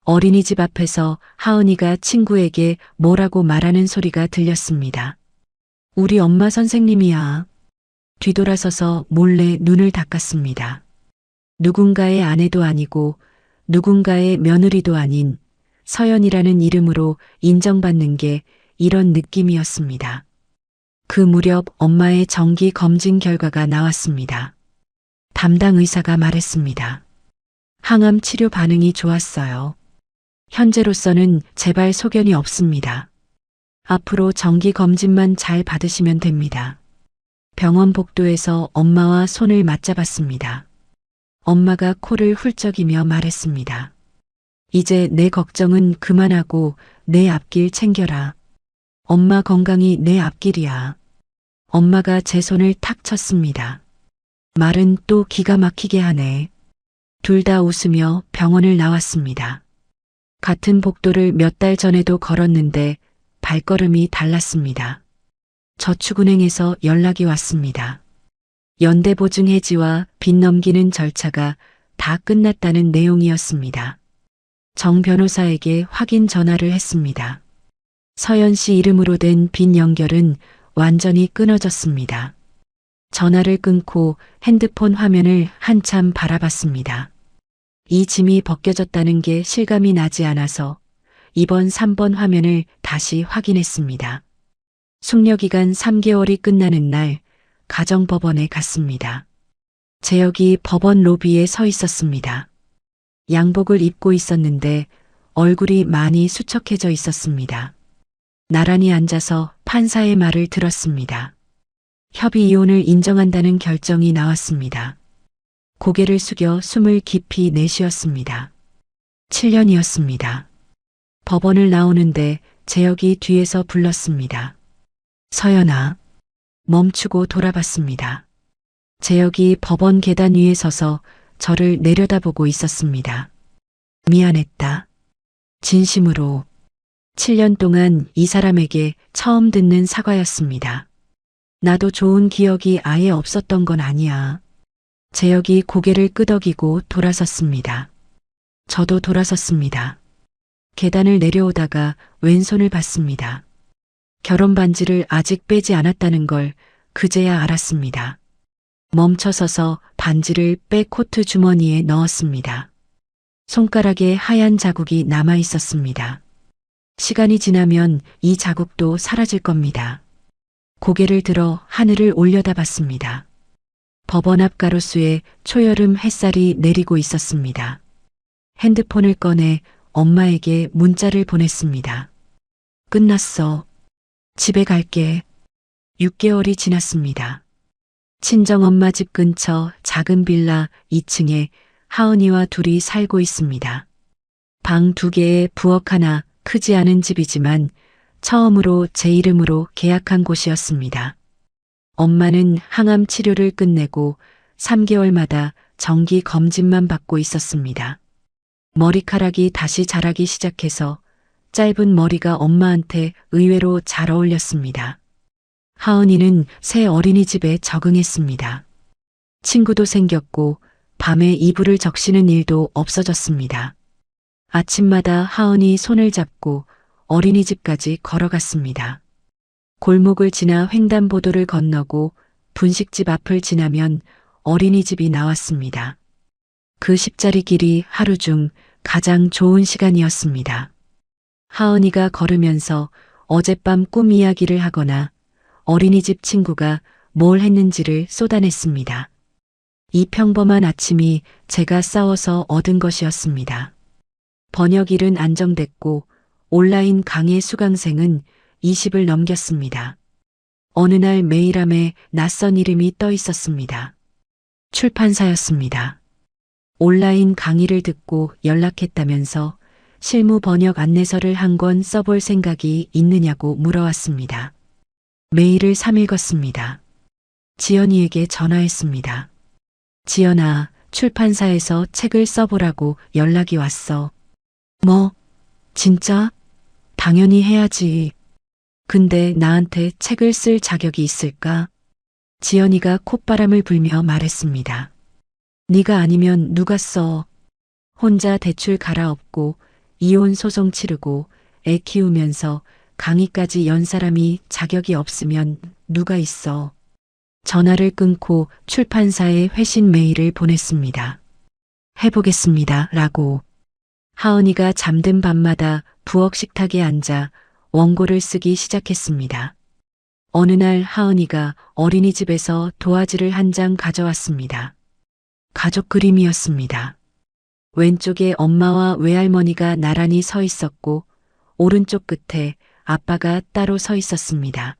어린이집 앞에서 하은이가 친구에게 뭐라고 말하는 소리가 들렸습니다. 우리 엄마 선생님이야. 뒤돌아서서 몰래 눈을 닦았습니다. 누군가의 아내도 아니고 누군가의 며느리도 아닌 서연이라는 이름으로 인정받는 게 이런 느낌이었습니다. 그 무렵 엄마의 정기 검진 결과가 나왔습니다. 담당 의사가 말했습니다. 항암 치료 반응이 좋았어요. 현재로서는 재발 소견이 없습니다. 앞으로 정기 검진만 잘 받으시면 됩니다. 병원 복도에서 엄마와 손을 맞잡았습니다. 엄마가 코를 훌쩍이며 말했습니다. 이제 내 걱정은 그만하고 내 앞길 챙겨라. 엄마 건강이 내 앞길이야. 엄마가 제 손을 탁 쳤습니다. 말은 또 기가 막히게 하네. 둘 다 웃으며 병원을 나왔습니다. 같은 복도를 몇 달 전에도 걸었는데 발걸음이 달랐습니다. 저축은행에서 연락이 왔습니다. 연대보증 해지와 빚 넘기는 절차가 다 끝났다는 내용이었습니다. 정 변호사에게 확인 전화를 했습니다. 서연 씨 이름으로 된 빚 연결은 완전히 끊어졌습니다. 전화를 끊고 핸드폰 화면을 한참 바라봤습니다. 이 짐이 벗겨졌다는 게 실감이 나지 않아서 2번, 3번 화면을 다시 확인했습니다. 숙려기간 3개월이 끝나는 날 가정법원에 갔습니다. 재혁이 법원 로비에 서 있었습니다. 양복을 입고 있었는데 얼굴이 많이 수척해져 있었습니다. 나란히 앉아서 판사의 말을 들었습니다. 협의 이혼을 인정한다는 결정이 나왔습니다. 고개를 숙여 숨을 깊이 내쉬었습니다. 7년이었습니다. 법원을 나오는데 재혁이 뒤에서 불렀습니다. 서연아. 멈추고 돌아봤습니다. 재혁이 법원 계단 위에 서서 저를 내려다보고 있었습니다. 미안했다. 진심으로. 7년 동안 이 사람에게 처음 듣는 사과였습니다. 나도 좋은 기억이 아예 없었던 건 아니야. 재혁이 고개를 끄덕이고 돌아섰습니다. 저도 돌아섰습니다. 계단을 내려오다가 왼손을 봤습니다. 결혼 반지를 아직 빼지 않았다는 걸 그제야 알았습니다. 멈춰서서 반지를 백 코트 주머니에 넣었습니다. 손가락에 하얀 자국이 남아 있었습니다. 시간이 지나면 이 자국도 사라질 겁니다. 고개를 들어 하늘을 올려다봤습니다. 법원 앞 가로수에 초여름 햇살이 내리고 있었습니다. 핸드폰을 꺼내 엄마에게 문자를 보냈습니다. 끝났어. 집에 갈게. 6개월이 지났습니다. 친정엄마 집 근처 작은 빌라 2층에 하은이와 둘이 살고 있습니다. 방 2개에 부엌 하나, 크지 않은 집이지만 처음으로 제 이름으로 계약한 곳이었습니다. 엄마는 항암 치료를 끝내고 3개월마다 정기 검진만 받고 있었습니다. 머리카락이 다시 자라기 시작해서 짧은 머리가 엄마한테 의외로 잘 어울렸습니다. 하은이는 새 어린이집에 적응했습니다. 친구도 생겼고 밤에 이불을 적시는 일도 없어졌습니다. 아침마다 하은이 손을 잡고 어린이집까지 걸어갔습니다. 골목을 지나 횡단보도를 건너고 분식집 앞을 지나면 어린이집이 나왔습니다. 그 10자리 길이 하루 중 가장 좋은 시간이었습니다. 하은이가 걸으면서 어젯밤 꿈 이야기를 하거나 어린이집 친구가 뭘 했는지를 쏟아냈습니다. 이 평범한 아침이 제가 싸워서 얻은 것이었습니다. 번역일은 안정됐고 온라인 강의 수강생은 20을 넘겼습니다. 어느 날 메일함에 낯선 이름이 떠 있었습니다. 출판사였습니다. 온라인 강의를 듣고 연락했다면서 실무 번역 안내서를 한 권 써볼 생각이 있느냐고 물어왔습니다. 메일을 3 읽었습니다. 지연이에게 전화했습니다. 지연아, 출판사에서 책을 써보라고 연락이 왔어. 뭐? 진짜? 당연히 해야지. 근데 나한테 책을 쓸 자격이 있을까? 지연이가 콧바람을 불며 말했습니다. 네가 아니면 누가 써? 혼자 대출 갈아엎고 이혼 소송 치르고 애 키우면서 강의까지 연 사람이 자격이 없으면 누가 있어? 전화를 끊고 출판사에 회신 메일을 보냈습니다. 해보겠습니다. 라고. 하은이가 잠든 밤마다 부엌 식탁에 앉아 원고를 쓰기 시작했습니다. 어느 날 하은이가 어린이집에서 도화지를 한 장 가져왔습니다. 가족 그림이었습니다. 왼쪽에 엄마와 외할머니가 나란히 서 있었고 오른쪽 끝에 아빠가 따로 서 있었습니다.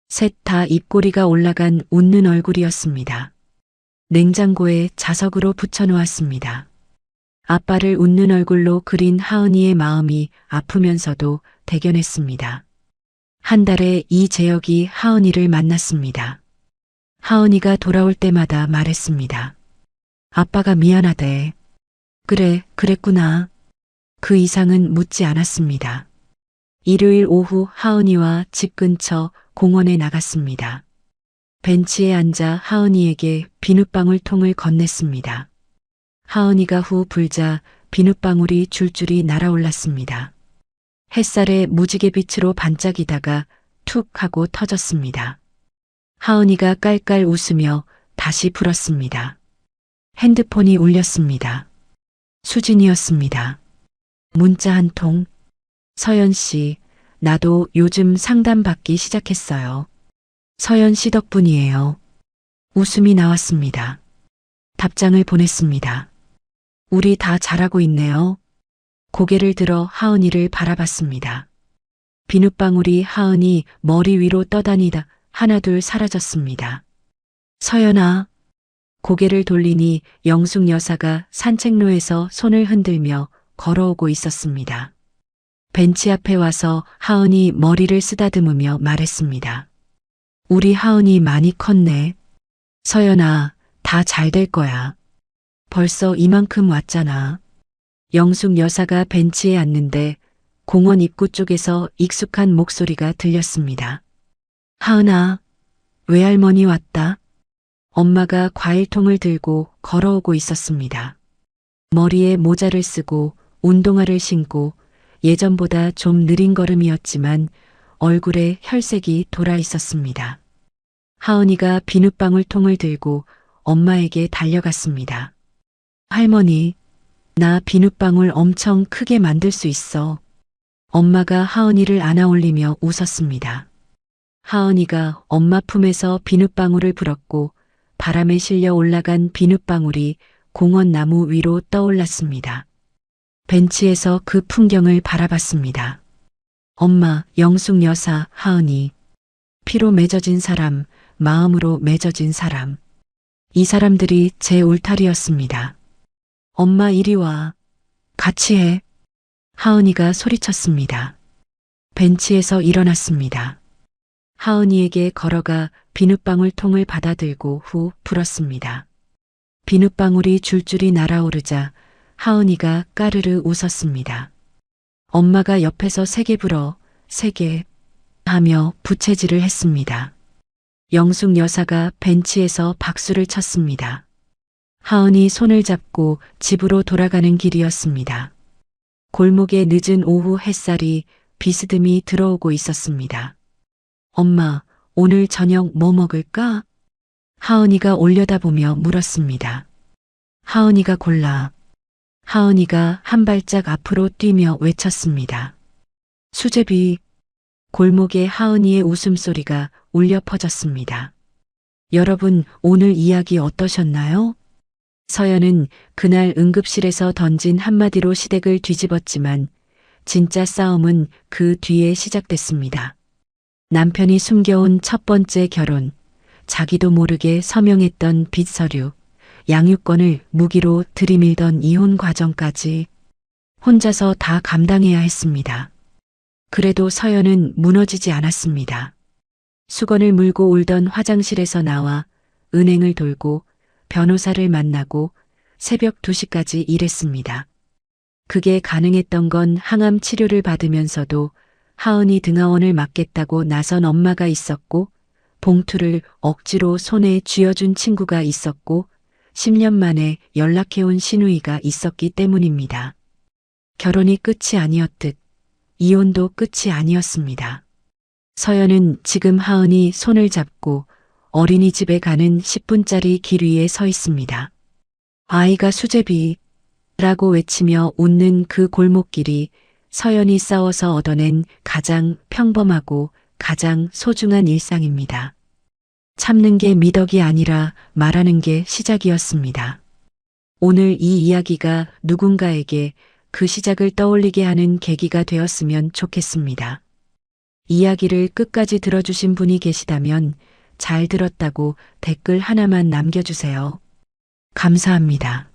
셋 다 입꼬리가 올라간 웃는 얼굴이었습니다. 냉장고에 자석으로 붙여놓았습니다. 아빠를 웃는 얼굴로 그린 하은이의 마음이 아프면서도 대견했습니다. 한 달에 이재혁이 하은이를 만났습니다. 하은이가 돌아올 때마다 말했습니다. 아빠가 미안하대. 그래, 그랬구나. 그 이상은 묻지 않았습니다. 일요일 오후 하은이와 집 근처 공원에 나갔습니다. 벤치에 앉아 하은이에게 비눗방울 통을 건넸습니다. 하은이가 후 불자 비눗방울이 줄줄이 날아올랐습니다. 햇살에 무지개 빛으로 반짝이다가 툭 하고 터졌습니다. 하은이가 깔깔 웃으며 다시 불었습니다. 핸드폰이 울렸습니다. 수진이었습니다. 문자 한 통. 서연 씨, 나도 요즘 상담받기 시작했어요. 서연 씨 덕분이에요. 웃음이 나왔습니다. 답장을 보냈습니다. 우리 다 잘하고 있네요. 고개를 들어 하은이를 바라봤습니다. 비눗방울이 하은이 머리 위로 떠다니다 하나둘 사라졌습니다. 서연아. 고개를 돌리니 영숙 여사가 산책로에서 손을 흔들며 걸어오고 있었습니다. 벤치 앞에 와서 하은이 머리를 쓰다듬으며 말했습니다. 우리 하은이 많이 컸네. 서연아, 다 잘 될 거야. 벌써 이만큼 왔잖아. 영숙 여사가 벤치에 앉는데 공원 입구 쪽에서 익숙한 목소리가 들렸습니다. 하은아, 외할머니 왔다. 엄마가 과일통을 들고 걸어오고 있었습니다. 머리에 모자를 쓰고 운동화를 신고 예전보다 좀 느린 걸음이었지만 얼굴에 혈색이 돌아 있었습니다. 하은이가 비눗방울통을 들고 엄마에게 달려갔습니다. 할머니, 나 비눗방울 엄청 크게 만들 수 있어. 엄마가 하은이를 안아올리며 웃었습니다. 하은이가 엄마 품에서 비눗방울을 불었고 바람에 실려 올라간 비눗방울이 공원 나무 위로 떠올랐습니다. 벤치에서 그 풍경을 바라봤습니다. 엄마, 영숙 여사, 하은이. 피로 맺어진 사람, 마음으로 맺어진 사람. 이 사람들이 제 울타리였습니다. 엄마 이리 와. 같이 해. 하은이가 소리쳤습니다. 벤치에서 일어났습니다. 하은이에게 걸어가 비눗방울 통을 받아들고 후 불었습니다. 비눗방울이 줄줄이 날아오르자 하은이가 까르르 웃었습니다. 엄마가 옆에서 세게 불어, 세게 하며 부채질을 했습니다. 영숙 여사가 벤치에서 박수를 쳤습니다. 하은이 손을 잡고 집으로 돌아가는 길이었습니다. 골목에 늦은 오후 햇살이 비스듬히 들어오고 있었습니다. 엄마, 오늘 저녁 뭐 먹을까? 하은이가 올려다보며 물었습니다. 하은이가 골라. 하은이가 한 발짝 앞으로 뛰며 외쳤습니다. 수제비. 골목에 하은이의 웃음소리가 울려 퍼졌습니다. 여러분, 오늘 이야기 어떠셨나요? 서연은 그날 응급실에서 던진 한마디로 시댁을 뒤집었지만 진짜 싸움은 그 뒤에 시작됐습니다. 남편이 숨겨온 첫 번째 결혼, 자기도 모르게 서명했던 빚 서류, 양육권을 무기로 들이밀던 이혼 과정까지 혼자서 다 감당해야 했습니다. 그래도 서연은 무너지지 않았습니다. 수건을 물고 울던 화장실에서 나와 은행을 돌고 변호사를 만나고 새벽 2시까지 일했습니다. 그게 가능했던 건 항암 치료를 받으면서도 하은이 등하원을 맡겠다고 나선 엄마가 있었고 봉투를 억지로 손에 쥐어준 친구가 있었고 10년 만에 연락해온 시누이가 있었기 때문입니다. 결혼이 끝이 아니었듯 이혼도 끝이 아니었습니다. 서연은 지금 하은이 손을 잡고 어린이집에 가는 10분짜리 길 위에 서 있습니다. 아이가 수제비라고 외치며 웃는 그 골목길이 서연이 싸워서 얻어낸 가장 평범하고 가장 소중한 일상입니다. 참는 게 미덕이 아니라 말하는 게 시작이었습니다. 오늘 이 이야기가 누군가에게 그 시작을 떠올리게 하는 계기가 되었으면 좋겠습니다. 이야기를 끝까지 들어주신 분이 계시다면 잘 들었다고 댓글 하나만 남겨주세요. 감사합니다.